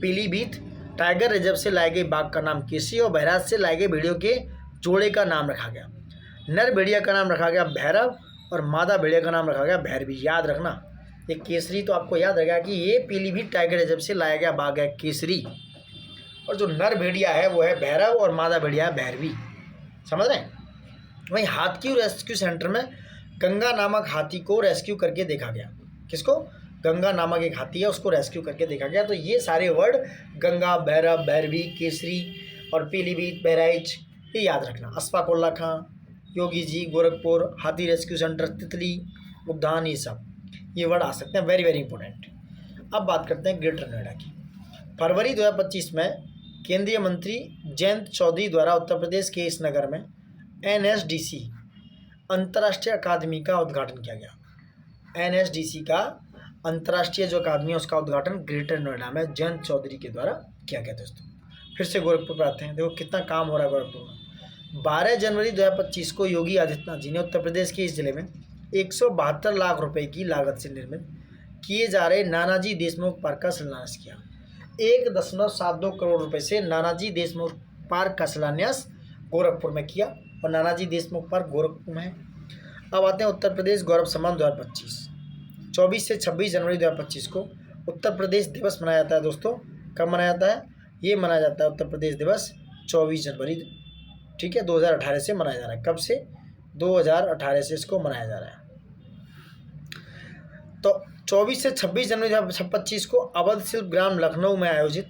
पीलीभीत टाइगर रिजर्व से लाए गए बाघ का नाम केसरी और बहराइच से लाए गए भेड़ियों के जोड़े का नाम रखा गया। नर भेड़िया का नाम रखा गया भैरव और मादा भेड़िया का नाम रखा गया भैरवी। याद रखना, ये केसरी तो आपको याद रहेगा कि ये पीलीभीत टाइगर रिजर्व से लाया गया बाघ है केसरी, और जो नर भेड़िया है वो है भैरव और मादा भेड़िया है भैरवी। समझ रहे हैं? वहीं हाथी रेस्क्यू सेंटर में गंगा नामक हाथी को रेस्क्यू करके देखा गया। किसको? गंगा नामक एक हाथी है, उसको रेस्क्यू करके देखा गया। तो ये सारे वर्ड गंगा, भैरव, भैरवी, केसरी और पीलीभीत, बहराइच, ये याद रखना। अशफाक उल्लाह खां, योगी जी, गोरखपुर, हाथी रेस्क्यू सेंटर, तितली उद्यान, ये सब ये वर्ड आ सकते हैं। Very very important. अब बात करते हैं ग्रेटर नोएडा की। फरवरी 2025 में केंद्रीय मंत्री जयंत चौधरी द्वारा उत्तर प्रदेश के इस नगर में NSDC अंतर्राष्ट्रीय अकादमी का उद्घाटन किया गया। NSDC का अंतर्राष्ट्रीय जो अकादमी है उसका उद्घाटन ग्रेटर नोएडा में जयंत चौधरी के द्वारा किया गया दोस्तों। फिर से गोरखपुर पर आते हैं। देखो कितना काम हो रहा है गोरखपुर में। 12 जनवरी 2025 को योगी आदित्यनाथ जी ने उत्तर प्रदेश के इस जिले में 172 लाख रुपए की लागत से निर्मित किए जा रहे नानाजी देशमुख पार्क का शिलान्यास किया। 1.72 करोड़ रुपए से नानाजी देशमुख पार्क का शिलान्यास गोरखपुर में किया और नानाजी देशमुख पार्क गोरखपुर में है। अब आते हैं उत्तर प्रदेश गौरव सम्मान 2025। 24 से 26 जनवरी 2025 को उत्तर प्रदेश दिवस मनाया जाता है दोस्तों। कब मनाया जाता है? ये मनाया जाता है उत्तर प्रदेश दिवस 24 जनवरी, ठीक है, 2018 से मनाया जा रहा है। कब से? 2018 से इसको मनाया जा रहा है। तो 24 से 26 जनवरी 2025 को अवध शिल्प ग्राम लखनऊ में आयोजित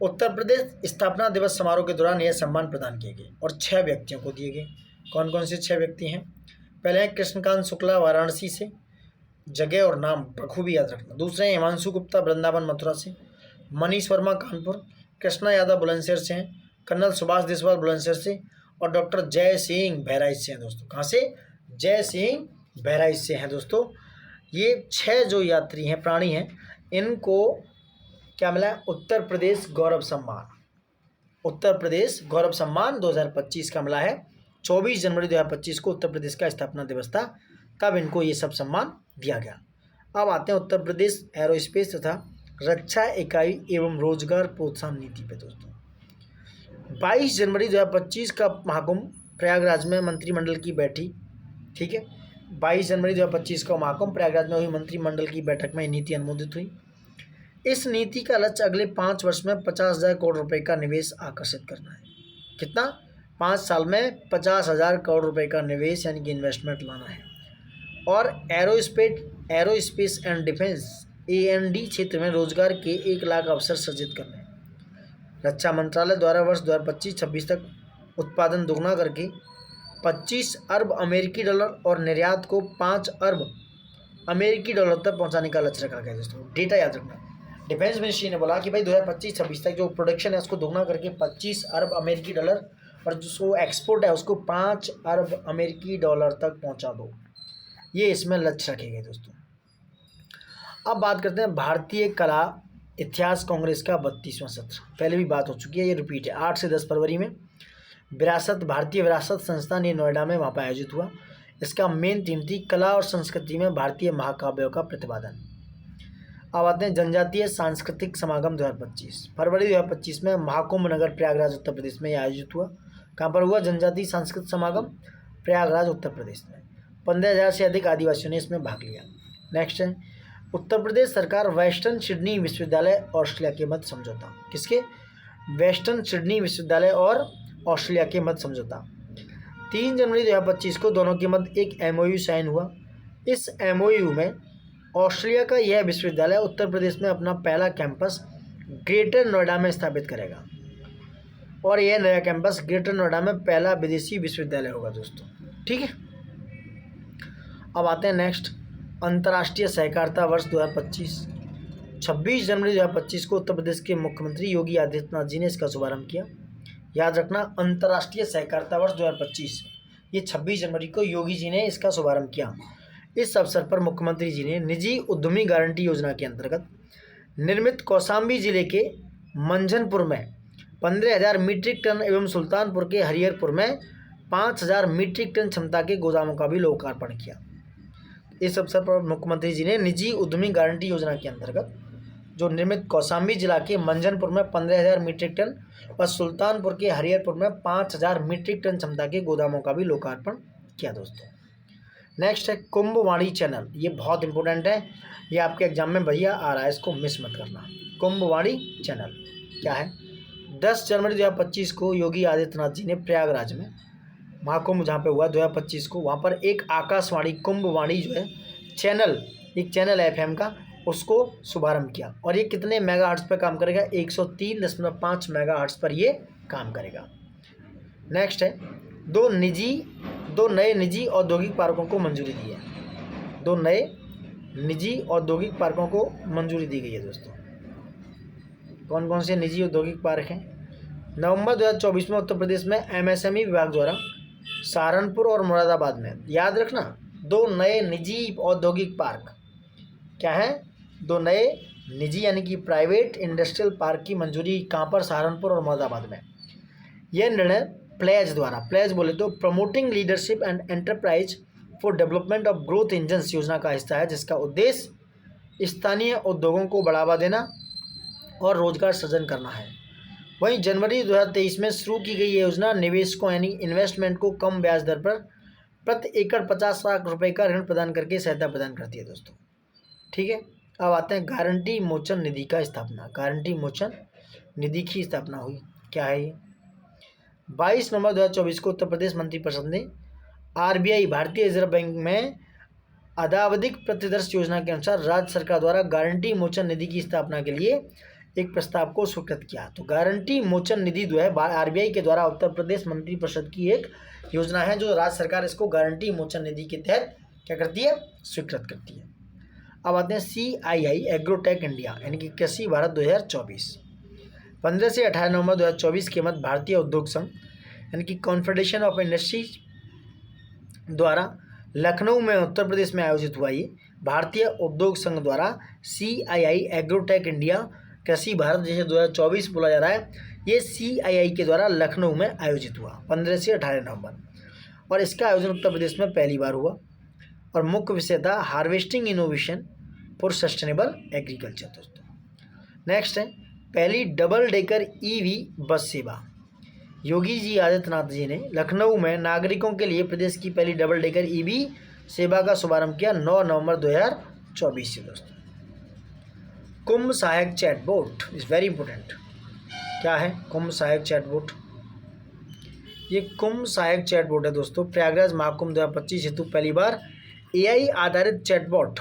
उत्तर प्रदेश स्थापना दिवस समारोह के दौरान यह सम्मान प्रदान किए गए और 6 व्यक्तियों को दिए गए। कौन कौन से 6 व्यक्ति हैं? पहले हैं कृष्णकांत शुक्ला वाराणसी से, जगह और नाम बखूबी याद रखना। दूसरे हैं हिमांशु गुप्ता वृंदावन मथुरा से, मनीष वर्मा कानपुर, कृष्णा यादव बुलंदशहर से हैं, कर्नल सुभाष देसवाल बुलंदशहर से और डॉक्टर जय सिंह बहराइच से हैं दोस्तों। कहाँ से? जय सिंह बहराइच से हैं दोस्तों। ये 6 जो यात्री हैं, प्राणी हैं, इनको क्या मिला है? उत्तर प्रदेश गौरव सम्मान। उत्तर प्रदेश गौरव सम्मान 2025 का मिला है। 24 जनवरी 2025 को उत्तर प्रदेश का स्थापना दिवस था, तब इनको ये सब सम्मान दिया गया। अब आते हैं उत्तर प्रदेश एरोस्पेस तथा रक्षा इकाई एवं रोजगार प्रोत्साहन नीति पे दोस्तों। 22 जनवरी 2025 का महाकुंभ प्रयागराज में मंत्रिमंडल की बैठी, ठीक है, 22 जनवरी 2025 को महाकुंभ प्रयागराज में हुई मंत्रिमंडल की बैठक में नीति अनुमोदित हुई। इस नीति का लक्ष्य अगले 5 वर्ष में 50,000 करोड़ रुपए का निवेश आकर्षित करना है। कितना? 5 साल में 50,000 करोड़ रुपए का निवेश यानी कि इन्वेस्टमेंट लाना है। और एरोस्पेस एंड डिफेंस A&D क्षेत्र में रोजगार के 1 लाख अवसर सृजित करने हैं। रक्षा मंत्रालय द्वारा वर्ष 2025-26 तक उत्पादन दोगुना करके 25 अरब अमेरिकी डॉलर और निर्यात को 5 अरब अमेरिकी डॉलर तक पहुंचाने का लक्ष्य रखा गया दोस्तों। डेटा याद रखना। डिफेंस मिनिस्ट्री ने बोला कि भाई 2025-26 तक जो प्रोडक्शन है उसको दोगुना करके 25 अरब अमेरिकी डॉलर और जो एक्सपोर्ट है उसको 5 अरब अमेरिकी डॉलर तक पहुंचा दो। ये इसमें लक्ष्य रखे गए दोस्तों। अब बात करते हैं भारतीय कला इतिहास कांग्रेस का 32वां सत्र। पहले भी बात हो चुकी है, ये रिपीट है। 8 से 10 फरवरी में भारतीय विरासत संस्थान ये नोएडा में वहाँ पर आयोजित हुआ। इसका मेन थीम थी कला और संस्कृति में भारतीय महाकाव्यों का प्रतिपादन। अब आते हैं जनजातीय सांस्कृतिक समागम 2025। फरवरी 2025 में महाकुंभ नगर प्रयागराज उत्तर प्रदेश में आयोजित हुआ। कहाँ पर हुआ? जनजातीय सांस्कृतिक समागम प्रयागराज उत्तर प्रदेश में। 15,000 से अधिक आदिवासियों ने इसमें भाग लिया। नेक्स्ट है उत्तर प्रदेश सरकार वेस्टर्न सिडनी विश्वविद्यालय ऑस्ट्रेलिया के मध्य समझौता। किसके? वेस्टर्न सिडनी विश्वविद्यालय और ऑस्ट्रेलिया के मध्य समझौता। 3 जनवरी 2025 को दोनों के मध्य एक MOU साइन हुआ। इस MOU में ऑस्ट्रेलिया का यह विश्वविद्यालय उत्तर प्रदेश में अपना पहला कैंपस ग्रेटर नोएडा में स्थापित करेगा और यह नया कैंपस ग्रेटर नोएडा में पहला विदेशी विश्वविद्यालय होगा दोस्तों। ठीक है। अब आते हैं नेक्स्ट अंतर्राष्ट्रीय सहकारिता वर्ष 2025। 26 जनवरी 2025 को उत्तर प्रदेश के मुख्यमंत्री योगी आदित्यनाथ जी ने इसका शुभारंभ किया। याद रखना, अंतर्राष्ट्रीय सहकारिता वर्ष 2025 ये 26 जनवरी को योगी जी ने इसका शुभारंभ किया। इस अवसर पर मुख्यमंत्री जी ने निजी उद्यमी गारंटी योजना के अंतर्गत निर्मित कौशाम्बी जिले के मंझनपुर में 15,000 मीट्रिक टन एवं सुल्तानपुर के हरिहरपुर में 5,000 मीट्रिक टन क्षमता के गोदामों का भी लोकार्पण किया। इस अवसर पर मुख्यमंत्री जी ने निजी उद्यमी गारंटी योजना के अंतर्गत जो निर्मित कौशाम्बी जिला के मंझनपुर में 15,000 मीट्रिक टन और सुल्तानपुर के हरिहरपुर में 5,000 मीट्रिक टन क्षमता के गोदामों का भी लोकार्पण किया दोस्तों। नेक्स्ट है कुंभवाणी चैनल। ये बहुत इंपॉर्टेंट है, ये आपके एग्जाम में भैया आ रहा है, इसको मिस मत करना। कुंभवाणी चैनल क्या है? 10 जनवरी 2025 को योगी आदित्यनाथ जी ने प्रयागराज में महाकुंभ जहाँ पे हुआ 2025 को, वहाँ पर एक आकाशवाणी कुंभवाणी जो है चैनल, एक चैनल FM का, उसको शुभारंभ किया। और ये कितने मेगाहर्ट्ज पर काम करेगा? 103.5 मेगाहर्ट्ज पर ये काम करेगा। नेक्स्ट है दो नए निजी औद्योगिक पार्कों को मंजूरी दी है। 2 नए निजी औद्योगिक पार्कों को मंजूरी दी गई है दोस्तों। कौन कौन से निजी औद्योगिक पार्क हैं? नवंबर 2024 में उत्तर प्रदेश में MSME विभाग द्वारा सहारनपुर और मुरादाबाद में, याद रखना, 2 नए निजी औद्योगिक पार्क क्या है? 2 नए निजी यानी कि प्राइवेट इंडस्ट्रियल पार्क की मंजूरी कहाँ पर? सहारनपुर और मुरादाबाद में। यह निर्णय प्लेज द्वारा, प्लेज बोले तो promoting leadership and enterprise for development of growth engines योजना का हिस्सा है, जिसका उद्देश्य स्थानीय उद्योगों को बढ़ावा देना और रोजगार सृजन करना है। वहीं जनवरी 2023 में शुरू की गई ये योजना निवेशकों यानी इन्वेस्टमेंट को कम ब्याज दर पर प्रति एकड़ 50 लाख रुपए का ऋण प्रदान करके सहायता प्रदान करती है दोस्तों। ठीक है, अब आते हैं गारंटी मोचन निधि का स्थापना। गारंटी मोचन निधि की स्थापना हुई, क्या है ये? 22 नवंबर 2024 को उत्तर प्रदेश मंत्रिपरिषद ने आरबीआई भारतीय रिजर्व बैंक में अदावधिक प्रतिदर्श योजना के अनुसार राज्य सरकार द्वारा गारंटी मोचन निधि की स्थापना के लिए एक प्रस्ताव को स्वीकृत किया। तो गारंटी मोचन निधि जो है आरबीआई के द्वारा उत्तर प्रदेश मंत्रिपरिषद की एक योजना है जो राज्य सरकार इसको गारंटी मोचन निधि के तहत क्या करती है, स्वीकृत करती है। अब आते हैं CII एग्रोटेक इंडिया यानी कि कृषि भारत 2024। 15 से 18 नवंबर 2024 के मध्य भारतीय उद्योग संघ यानी कि कॉन्फेडरेशन ऑफ इंडस्ट्रीज द्वारा लखनऊ में उत्तर प्रदेश में आयोजित हुआ ये भारतीय उद्योग संघ द्वारा CII एग्रोटेक इंडिया कृषि भारत जैसे 2024 बोला जा रहा है, ये CII के द्वारा लखनऊ में आयोजित हुआ 15 से 18 नवंबर और इसका आयोजन उत्तर प्रदेश में पहली बार हुआ और मुख्य विषय था harvesting innovation for sustainable agriculture. दोस्तों नेक्स्ट है पहली डबल डेकर EV बस सेवा। योगी जी आदित्यनाथ जी ने लखनऊ में नागरिकों के लिए प्रदेश की पहली डबल डेकर EV सेवा का शुभारंभ किया 9 नवंबर 2024 से। दोस्तों कुंभ सहायक चैटबोट इज़ वेरी इंपॉर्टेंट। क्या है कुंभ सहायक चैटबोट? ये कुंभ सहायक चैटबोट है दोस्तों। प्रयागराज महाकुंभ 2025 हेतु पहली बार AI आधारित चैटबोट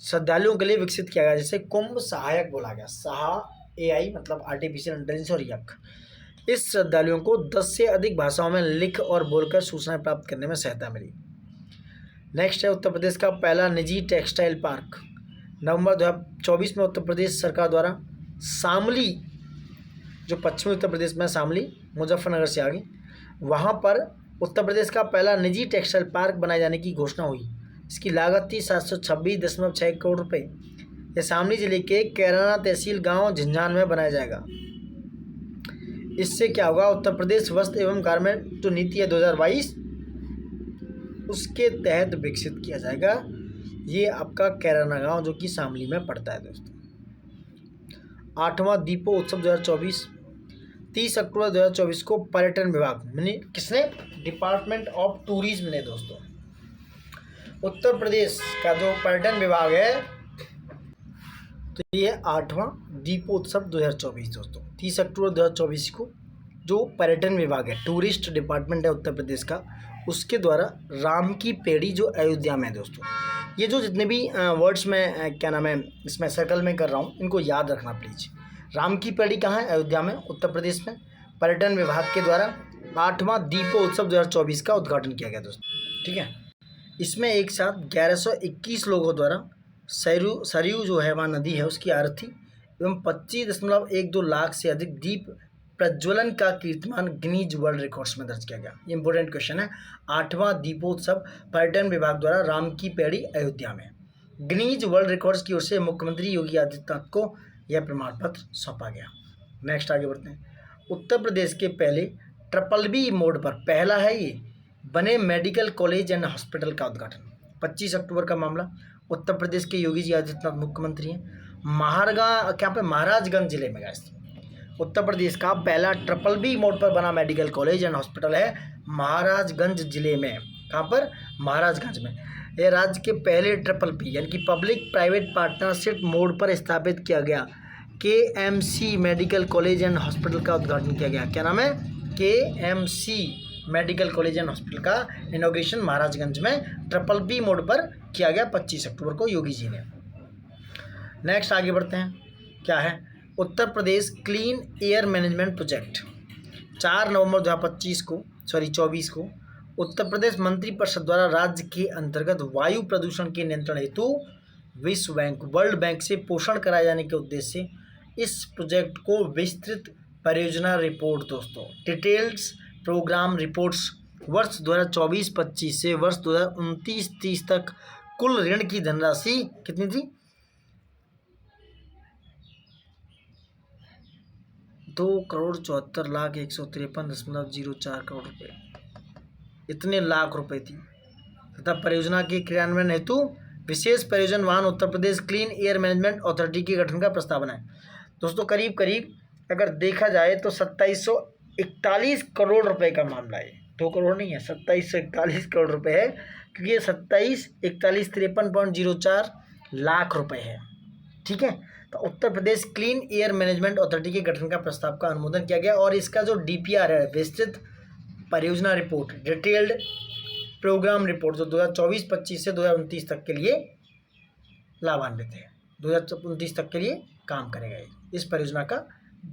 श्रद्धालुओं के लिए विकसित किया गया, जिसे कुंभ सहायक बोला गया। AI मतलब आर्टिफिशियल इंटेलिजेंस और यक। इस श्रद्धालुओं को 10 से अधिक भाषाओं में लिख और बोलकर सूचनाएं प्राप्त करने में सहायता मिली। नेक्स्ट है उत्तर प्रदेश का पहला निजी टेक्सटाइल पार्क। नवंबर 2024 में उत्तर प्रदेश सरकार द्वारा शामली, जो पश्चिमी उत्तर प्रदेश में शामली मुजफ्फरनगर से आगे, वहाँ पर उत्तर प्रदेश का पहला निजी टेक्सटाइल पार्क बनाए जाने की घोषणा हुई। इसकी लागत थी 726.6 करोड़ रुपये। यह शामली जिले के कैराना तहसील गांव झंझान में बनाया जाएगा। इससे क्या होगा, उत्तर प्रदेश वस्त्र एवं गारमेंट जो नीति है 2022 उसके तहत विकसित किया जाएगा। ये आपका कैराना गांव जो कि शामली में पड़ता है। दोस्तों 8वां दीपोत्सव 2024 30 अक्टूबर 2024 को पर्यटन विभाग किसने, डिपार्टमेंट ऑफ टूरिज्म ने दोस्तों उत्तर प्रदेश का जो पर्यटन विभाग है, तो ये 8वां दीपोत्सव 2024 दोस्तों 30 अक्टूबर 2024 को जो पर्यटन विभाग है, टूरिस्ट डिपार्टमेंट है उत्तर प्रदेश का, उसके द्वारा राम की पेड़ी जो अयोध्या में है। दोस्तों ये जो जितने भी वर्ड्स में क्या नाम है इसमें सर्कल में कर रहा हूँ, इनको याद रखना प्लीज। राम की पेड़ी कहाँ है, अयोध्या में उत्तर प्रदेश में। पर्यटन विभाग के द्वारा 8वां दीपोत्सव 2024 का उद्घाटन किया गया दोस्तों। ठीक है, इसमें एक साथ 1121 लोगों द्वारा सरयू जो है वहाँ नदी है उसकी आरती एवं 25.12 लाख से अधिक दीप प्रज्वलन का कीर्तिमान गिनीज वर्ल्ड रिकॉर्ड्स में दर्ज किया गया। ये इंपॉर्टेंट क्वेश्चन है। 8वां दीपोत्सव पर्यटन विभाग द्वारा राम की पेड़ी अयोध्या में गिनीज वर्ल्ड रिकॉर्ड्स की ओर से मुख्यमंत्री योगी आदित्यनाथ को यह प्रमाण पत्र सौंपा गया। नेक्स्ट आगे बढ़ते हैं। उत्तर प्रदेश के पहले BBB मोड पर पहला है ये बने मेडिकल कॉलेज एंड हॉस्पिटल का उद्घाटन। 25 अक्टूबर का मामला। उत्तर प्रदेश के योगी जी आदित्यनाथ मुख्यमंत्री हैं। महाराजगंज जिले में गए। उत्तर प्रदेश का पहला BBB मोड पर बना मेडिकल कॉलेज एंड हॉस्पिटल है महाराजगंज जिले में। कहाँ पर, महाराजगंज में। यह राज्य के पहले PPP यानी कि पब्लिक प्राइवेट पार्टनरशिप मोड पर स्थापित किया गया KMC medical college and hospital का उद्घाटन किया गया। क्या नाम है, KMC medical college and hospital का इनॉग्रेशन महाराजगंज में BBB मोड पर किया गया 25 अक्टूबर को योगी जी ने। नेक्स्ट आगे बढ़ते हैं। क्या है, Uttar Pradesh clean air management project 4 नवंबर 2024 को उत्तर प्रदेश मंत्रिपरिषद द्वारा राज्य के अंतर्गत वायु प्रदूषण के नियंत्रण हेतु विश्व बैंक वर्ल्ड बैंक से पोषण कराए जाने के उद्देश्य से इस प्रोजेक्ट को विस्तृत परियोजना रिपोर्ट दोस्तों डिटेल्स प्रोग्राम रिपोर्ट्स वर्ष 2024-25 से वर्ष 2029-30 तक कुल ऋण की धनराशि कितनी थी, 2,74,153.04 करोड़ रुपये, इतने लाख रुपए थी तथा परियोजना के क्रियान्वयन हेतु विशेष परियोजना वाहन Uttar Pradesh clean air management authority के गठन का प्रस्तावना है। दोस्तों करीब करीब अगर देखा जाए तो 2741 करोड़ रुपए का मामला है। 2 करोड़ नहीं है, 2741 करोड़ रुपए है, क्योंकि ये 53 लाख रुपए है। ठीक है, तो Uttar Pradesh clean air management authority के गठन का प्रस्ताव का अनुमोदन किया गया और इसका जो DPR है, विस्तृत परियोजना रिपोर्ट, डिटेल्ड प्रोग्राम रिपोर्ट, जो 2024-25 से 2029 तक के लिए लाभान्वित है, 2029 तक के लिए काम करेगा। इस परियोजना का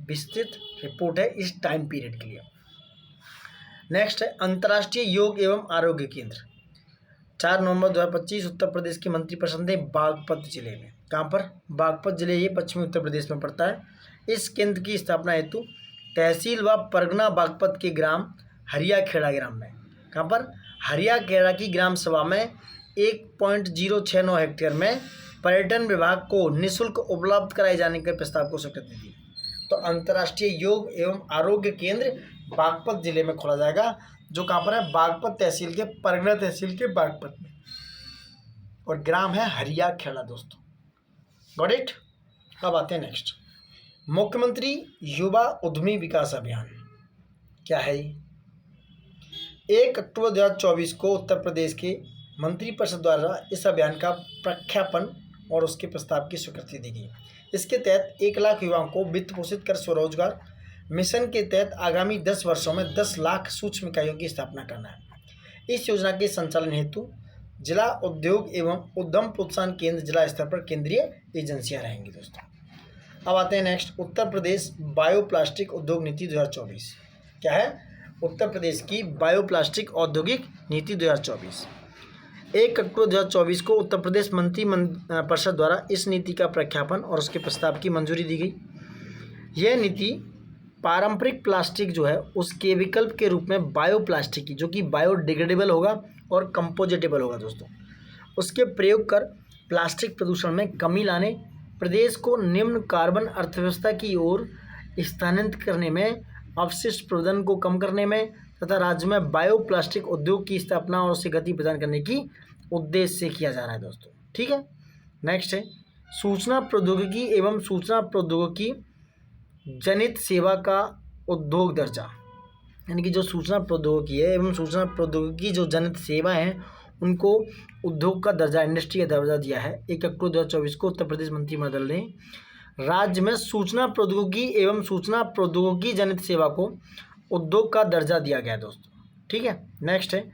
विस्तृत रिपोर्ट है इस टाइम पीरियड के लिए। नेक्स्ट है अंतर्राष्ट्रीय योग एवं आरोग्य केंद्र। 4 नवंबर 2025 उत्तर प्रदेश की मंत्रिपरिषद ने बागपत जिले में, कहाँ पर? बागपत जिले, ये पश्चिमी उत्तर प्रदेश में पड़ता है। इस केंद्र की स्थापना हेतु तहसील व परगना बागपत के ग्राम हरियाखेड़ा ग्राम में, कहाँ पर? हरियाखेड़ा की ग्राम सभा में 1.069 हेक्टेयर में पर्यटन विभाग को निःशुल्क उपलब्ध कराए जाने के प्रस्ताव को स्वीकृति दी। तो अंतर्राष्ट्रीय योग एवं आरोग्य केंद्र बागपत जिले में खोला जाएगा, जो कहाँ पर है? बागपत तहसील के, परगना तहसील के बागपत में, और ग्राम है हरियाखेड़ा दोस्तों। Got it? अब आते हैं नेक्स्ट, मुख्यमंत्री युवा उद्यमी विकास अभियान। क्या है ये? 1 अक्टूबर 2024 को उत्तर प्रदेश के मंत्रिपरिषद द्वारा इस अभियान का प्रख्यापन और उसके प्रस्ताव की स्वीकृति दी गई। इसके तहत 1 लाख युवाओं को वित्त पोषित कर स्वरोजगार मिशन के तहत आगामी 10 वर्षों में 10 लाख सूक्ष्म इकाइयों की स्थापना करना है। इस योजना के संचालन हेतु जिला उद्योग एवं उद्यम प्रोत्साहन केंद्र जिला स्तर पर केंद्रीय एजेंसियां रहेंगी दोस्तों। अब आते हैं नेक्स्ट, उत्तर प्रदेश बायोप्लास्टिक उद्योग नीति 2024। क्या है? उत्तर प्रदेश की बायोप्लास्टिक औद्योगिक नीति 2024। 1 अक्टूबर 2024 को उत्तर प्रदेश मंत्रिपरिषद द्वारा इस नीति का प्रख्यापन और उसके प्रस्ताव की मंजूरी दी गई। यह नीति पारंपरिक प्लास्टिक जो है उसके विकल्प के रूप में बायोप्लास्टिक की, जो कि बायोडिग्रेडेबल होगा और कंपोजिटेबल होगा दोस्तों, उसके प्रयोग कर प्लास्टिक प्रदूषण में कमी लाने, प्रदेश को निम्न कार्बन अर्थव्यवस्था की ओर स्थानांतरित करने में, अपशिष्ट प्रबंधन को कम करने में तथा राज्य में बायोप्लास्टिक उद्योग की स्थापना और उसे गति प्रदान करने की उद्देश्य से किया जा रहा है दोस्तों। ठीक है, नेक्स्ट है सूचना प्रौद्योगिकी एवं सूचना प्रौद्योगिकी जनित सेवा का उद्योग दर्जा, यानी कि जो सूचना प्रौद्योगिकी है एवं सूचना प्रौद्योगिकी जो जनित सेवा है उनको उद्योग का दर्जा, इंडस्ट्री का दर्जा दिया है। 1 अक्टूबर 2024 को उत्तर प्रदेश मंत्रिमंडल ने राज्य में सूचना प्रौद्योगिकी एवं सूचना प्रौद्योगिकी जनित सेवा को उद्योग का दर्जा दिया गया दोस्तों। ठीक है, नेक्स्ट है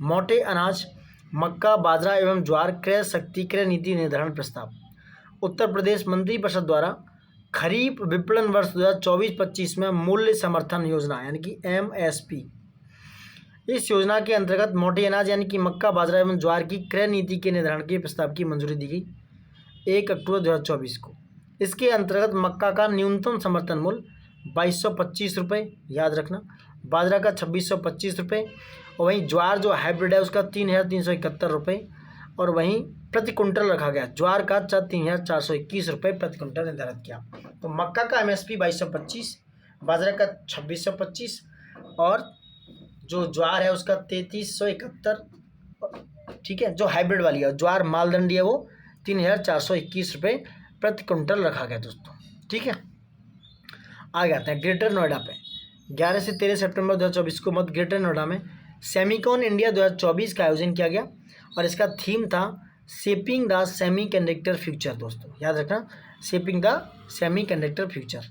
मोटे अनाज, मक्का, बाजरा एवं ज्वार क्रय शक्ति क्रय नीति निर्धारण प्रस्ताव। उत्तर प्रदेश मंत्रिपरिषद द्वारा खरीफ विपणन वर्ष 2024-25 में मूल्य समर्थन योजना यानी कि MSP, इस योजना के अंतर्गत मोटे अनाज यानी कि मक्का, बाजरा एवं ज्वार की क्रय नीति के निर्धारण के प्रस्ताव की मंजूरी दी गई 1 अक्टूबर 2024 को। इसके अंतर्गत मक्का का न्यूनतम समर्थन मूल्य 2225 रुपये, याद रखना, बाजरा का 2625 रुपये, और वहीं ज्वार जो हाइब्रिड है उसका 3371 रुपये, और वहीं प्रति कुंटल रखा गया ज्वार का 3421 रुपये प्रति कुंटल निर्धारित किया। तो मक्का का MSP 2225, बाजरा का 2625 और जो ज्वार है उसका 3371। ठीक है, जो हाइब्रिड वाली है ज्वार मालदंडी है वो 3421 रुपये प्रति कुंटल रखा गया दोस्तों। ठीक है, आगे आते हैं ग्रेटर नोएडा पे। 11 से 13 सितंबर 2024 को मध्य ग्रेटर नोएडा में सेमिकॉन इंडिया 2024 का आयोजन किया गया और इसका थीम था shaping the semi conductor future दोस्तों, याद रखना, shaping the semi conductor future.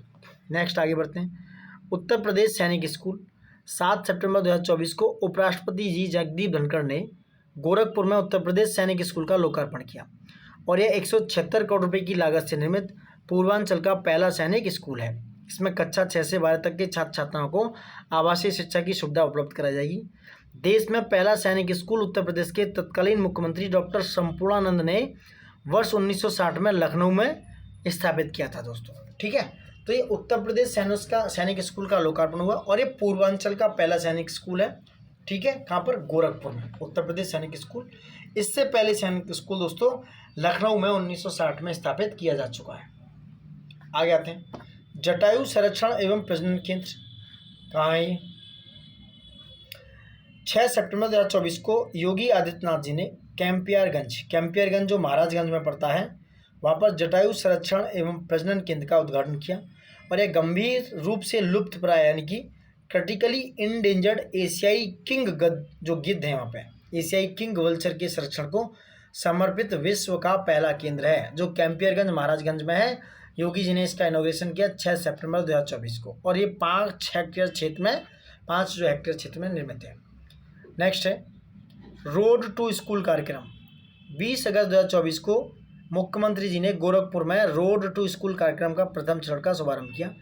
Next आगे बढ़ते हैं, उत्तर प्रदेश सैनिक स्कूल। 7 सितंबर 2024 को उपराष्ट्रपति जी जगदीप धनखड़ ने गोरखपुर में उत्तर प्रदेश सैनिक स्कूल का लोकार्पण किया और यह 176 करोड़ रुपये की लागत से निर्मित पूर्वांचल का पहला सैनिक स्कूल है। इसमें कक्षा 6 से 12 तक के छात्र छात्राओं को आवासीय शिक्षा की सुविधा उपलब्ध कराई जाएगी। देश में पहला सैनिक स्कूल उत्तर प्रदेश के तत्कालीन मुख्यमंत्री डॉक्टर संपूर्णानंद ने वर्ष 1960 में लखनऊ में स्थापित किया था दोस्तों। ठीक है, तो ये उत्तर प्रदेश सैनिक स्कूल का लोकार्पण हुआ और ये पूर्वांचल का पहला सैनिक स्कूल है। ठीक है, कहाँ पर? गोरखपुर में उत्तर प्रदेश सैनिक स्कूल। इससे पहले सैनिक स्कूल दोस्तों लखनऊ में 1960 में स्थापित किया जा चुका है। आगे आते हैं, जटायु संरक्षण एवं प्रजनन केंद्र कहाँ है ये? 6 सितंबर 2024 को योगी आदित्यनाथ जी ने कैंपियरगंज जो महाराजगंज में पड़ता है, वहाँ पर जटायु संरक्षण एवं प्रजनन केंद्र का उद्घाटन किया। और यह गंभीर रूप से लुप्त प्राय यानी कि क्रिटिकली इंडेंजर्ड एशियाई किंग जो गिद्ध है, वहाँ पे एशियाई किंग वल्चर के संरक्षण को समर्पित विश्व का पहला केंद्र है, जो कैंपियरगंज महाराजगंज में है। योगी जी ने इसका इनॉग्रेशन किया 6 सितंबर 2024 को, और ये 5 हेक्टेयर क्षेत्र में निर्मित है। नेक्स्ट है रोड टू स्कूल कार्यक्रम। 20 अगस्त 2024 को मुख्यमंत्री जी ने गोरखपुर में रोड टू स्कूल कार्यक्रम का प्रथम चरण का शुभारंभ किया।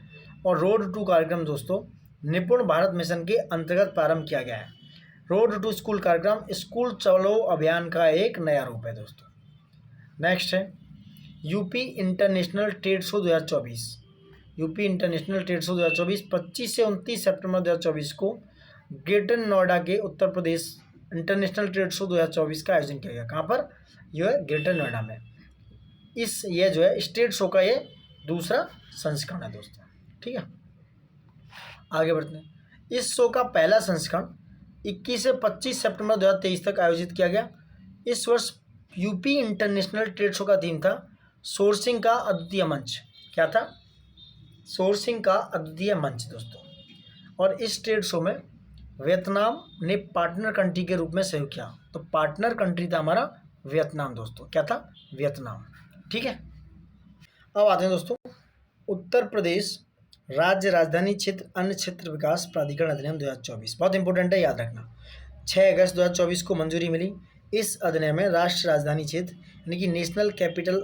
और रोड टू कार्यक्रम दोस्तों निपुण भारत मिशन के अंतर्गत प्रारंभ किया गया है। रोड टू स्कूल कार्यक्रम स्कूल चलो अभियान का एक नया रूप है दोस्तों। नेक्स्ट है UP international trade show 2024। UP international trade show 2024 25 से 29 सितंबर 2024 को ग्रेटर नोएडा के Uttar Pradesh international trade show 2024 का आयोजन किया गया। कहाँ पर? यह है ग्रेटर नोएडा में। ये जो है स्टेट शो का ये दूसरा संस्करण है दोस्तों। ठीक है, आगे बढ़ते हैं। इस शो का पहला संस्करण 21 से 25 सितंबर 2023 तक आयोजित किया गया। इस वर्ष यूपी इंटरनेशनल ट्रेड शो का थीम था सोर्सिंग का अद्वितीय मंच। क्या था? सोर्सिंग का अद्वितीय मंच दोस्तों। और इस ट्रेड शो में वियतनाम ने पार्टनर कंट्री के रूप में सहयोग किया। तो पार्टनर कंट्री था हमारा वियतनाम दोस्तों। क्या था? वियतनाम। ठीक है, अब आते हैं दोस्तों उत्तर प्रदेश राज्य राजधानी क्षेत्र अन्य क्षेत्र विकास प्राधिकरण अधिनियम 2024। बहुत इंपॉर्टेंट है, याद रखना। 6 अगस्त 2024 को मंजूरी मिली। इस अधिनियम में राष्ट्र राजधानी क्षेत्र यानी कि नेशनल कैपिटल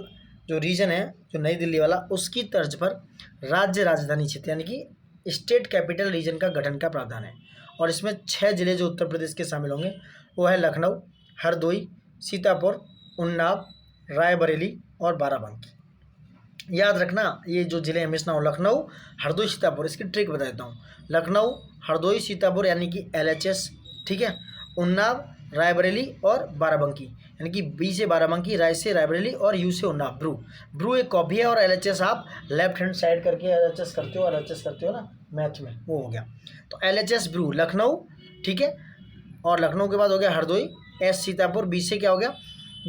जो रीजन है, जो नई दिल्ली वाला, उसकी तर्ज पर राज्य राजधानी क्षेत्र यानी कि स्टेट कैपिटल रीजन का गठन का प्रावधान है। और इसमें 6 जिले जो उत्तर प्रदेश के शामिल होंगे वो है लखनऊ, हरदोई, सीतापुर, उन्नाव, रायबरेली और बाराबंकी। याद रखना, ये जो जिले हमेशा हो लखनऊ, हरदोई, सीतापुर। इसकी ट्रिक बता देता हूँ। लखनऊ, हरदोई, सीतापुर यानी कि LHS। ठीक है, उन्नाव, रायबरेली और बाराबंकी यानी कि B से बाराबंकी, राय से रायबरेली और U से उन्नाव। ब्रू एक कॉपी है और LHS आप लेफ्ट हैंड साइड करके LHS करते हो ना मैथ में, वो हो गया। तो LHS ब्रू लखनऊ। ठीक है, और लखनऊ के बाद हो गया हरदोई, S सीतापुर, B से क्या हो गया?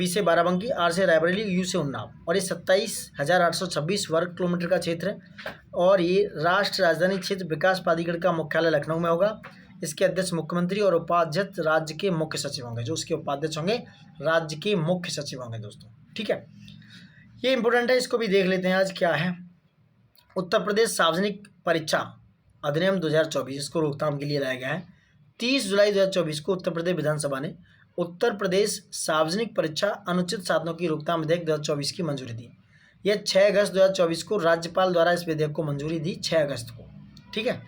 B से बाराबंकी, R से रायबरेली, U से उन्नाव। और ये 27,826 वर्ग किलोमीटर का क्षेत्र है। और ये राष्ट्र राजधानी क्षेत्र विकास प्राधिकरण का मुख्यालय लखनऊ में होगा। इसके अध्यक्ष मुख्यमंत्री और उपाध्यक्ष राज्य के मुख्य सचिव होंगे। जो उसके उपाध्यक्ष होंगे राज्य के मुख्य सचिव होंगे दोस्तों। ठीक है, ये इंपॉर्टेंट है, इसको भी देख लेते हैं आज क्या है। उत्तर प्रदेश सार्वजनिक परीक्षा अधिनियम 2024, इसको रोकथाम के लिए लाया गया है। 30 जुलाई 2024 को उत्तर प्रदेश विधानसभा ने उत्तर प्रदेश सार्वजनिक परीक्षा अनुचित साधनों की रोकथाम विधेयक 2024 की मंजूरी दी। यह 6 अगस्त 2024 को राज्यपाल द्वारा इस विधेयक को मंजूरी दी, 6 अगस्त को। ठीक है,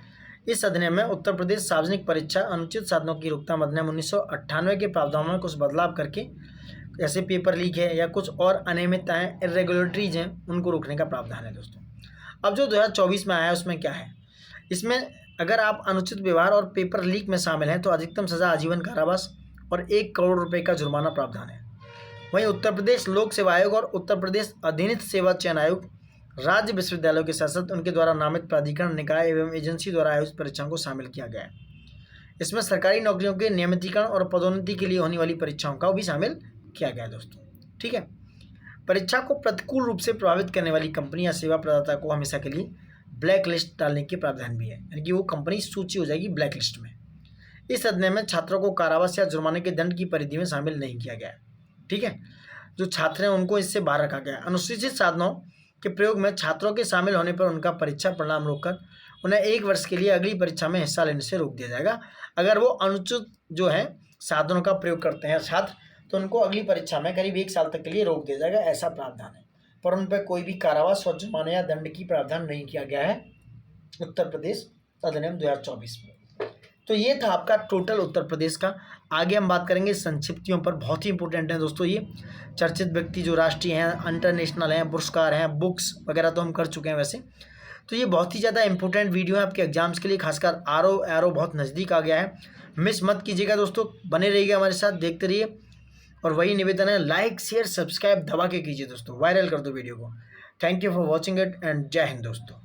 इस अधिनियम में उत्तर प्रदेश सार्वजनिक परीक्षा अनुचित साधनों की रोकथाम अधिनियम 1998 के प्रावधानों में कुछ बदलाव करके, जैसे पेपर लीक है या कुछ और अनियमितताएं, इरेगुलरिटीज हैं, उनको रोकने का प्रावधान है दोस्तों। अब जो 2024 में आया है उसमें क्या है? इसमें अगर आप अनुचित व्यवहार और पेपर लीक में शामिल हैं तो अधिकतम सजा आजीवन कारावास और 1 करोड़ रुपए का जुर्माना प्रावधान है। वहीं उत्तर प्रदेश लोक सेवा आयोग और उत्तर प्रदेश अधीनस्थ सेवा चयन आयोग राज्य विश्वविद्यालयों के साथ साथ उनके द्वारा नामित प्राधिकरण, निकाय एवं एजेंसी द्वारा आयोजित परीक्षाओं को शामिल किया गया है। इसमें सरकारी नौकरियों के नियमितीकरण और पदोन्नति के लिए होने वाली परीक्षाओं का भी शामिल किया गया है दोस्तों। ठीक है, परीक्षा को प्रतिकूल रूप से प्रभावित करने वाली कंपनी या सेवा प्रदाता को हमेशा के लिए ब्लैक लिस्ट डालने के प्रावधान भी है, यानी कि वो कंपनी सूची हो जाएगी ब्लैक लिस्ट में। इस अधिनियम में छात्रों को कारावास या जुर्माने के दंड की परिधि में शामिल नहीं किया गया है। ठीक है, जो छात्र हैं उनको इससे बाहर रखा गया है। अनुसूचित साधनों के प्रयोग में छात्रों के शामिल होने पर उनका परीक्षा परिणाम रोककर उन्हें 1 वर्ष के लिए अगली परीक्षा में हिस्सा लेने से रोक दिया जाएगा। अगर वो अनुचित जो है साधनों का प्रयोग करते हैं छात्र, तो उनको अगली परीक्षा में करीब 1 साल तक के लिए रोक दिया जाएगा, ऐसा प्रावधान है। पर उन पर कोई भी कारावास और जुर्माने या दंड की प्रावधान नहीं किया गया है उत्तर प्रदेश अधिनियम 2024 में। तो ये था आपका टोटल उत्तर प्रदेश का। आगे हम बात करेंगे संक्षिप्तियों पर, बहुत ही इंपॉर्टेंट है दोस्तों। ये चर्चित व्यक्ति जो राष्ट्रीय हैं, इंटरनेशनल हैं, पुरस्कार हैं, बुक्स वगैरह तो हम कर चुके हैं वैसे। तो ये बहुत ही ज़्यादा इंपॉर्टेंट वीडियो है आपके एग्जाम्स के लिए, खासकर एरो बहुत नज़दीक आ गया है। मिस मत कीजिएगा दोस्तों, बने रहिएगा हमारे साथ, देखते रहिए। और वही निवेदन है, लाइक शेयर सब्सक्राइब दबा के कीजिए दोस्तों, वायरल कर दो वीडियो को। Thank you for watching it and जय हिंद दोस्तों।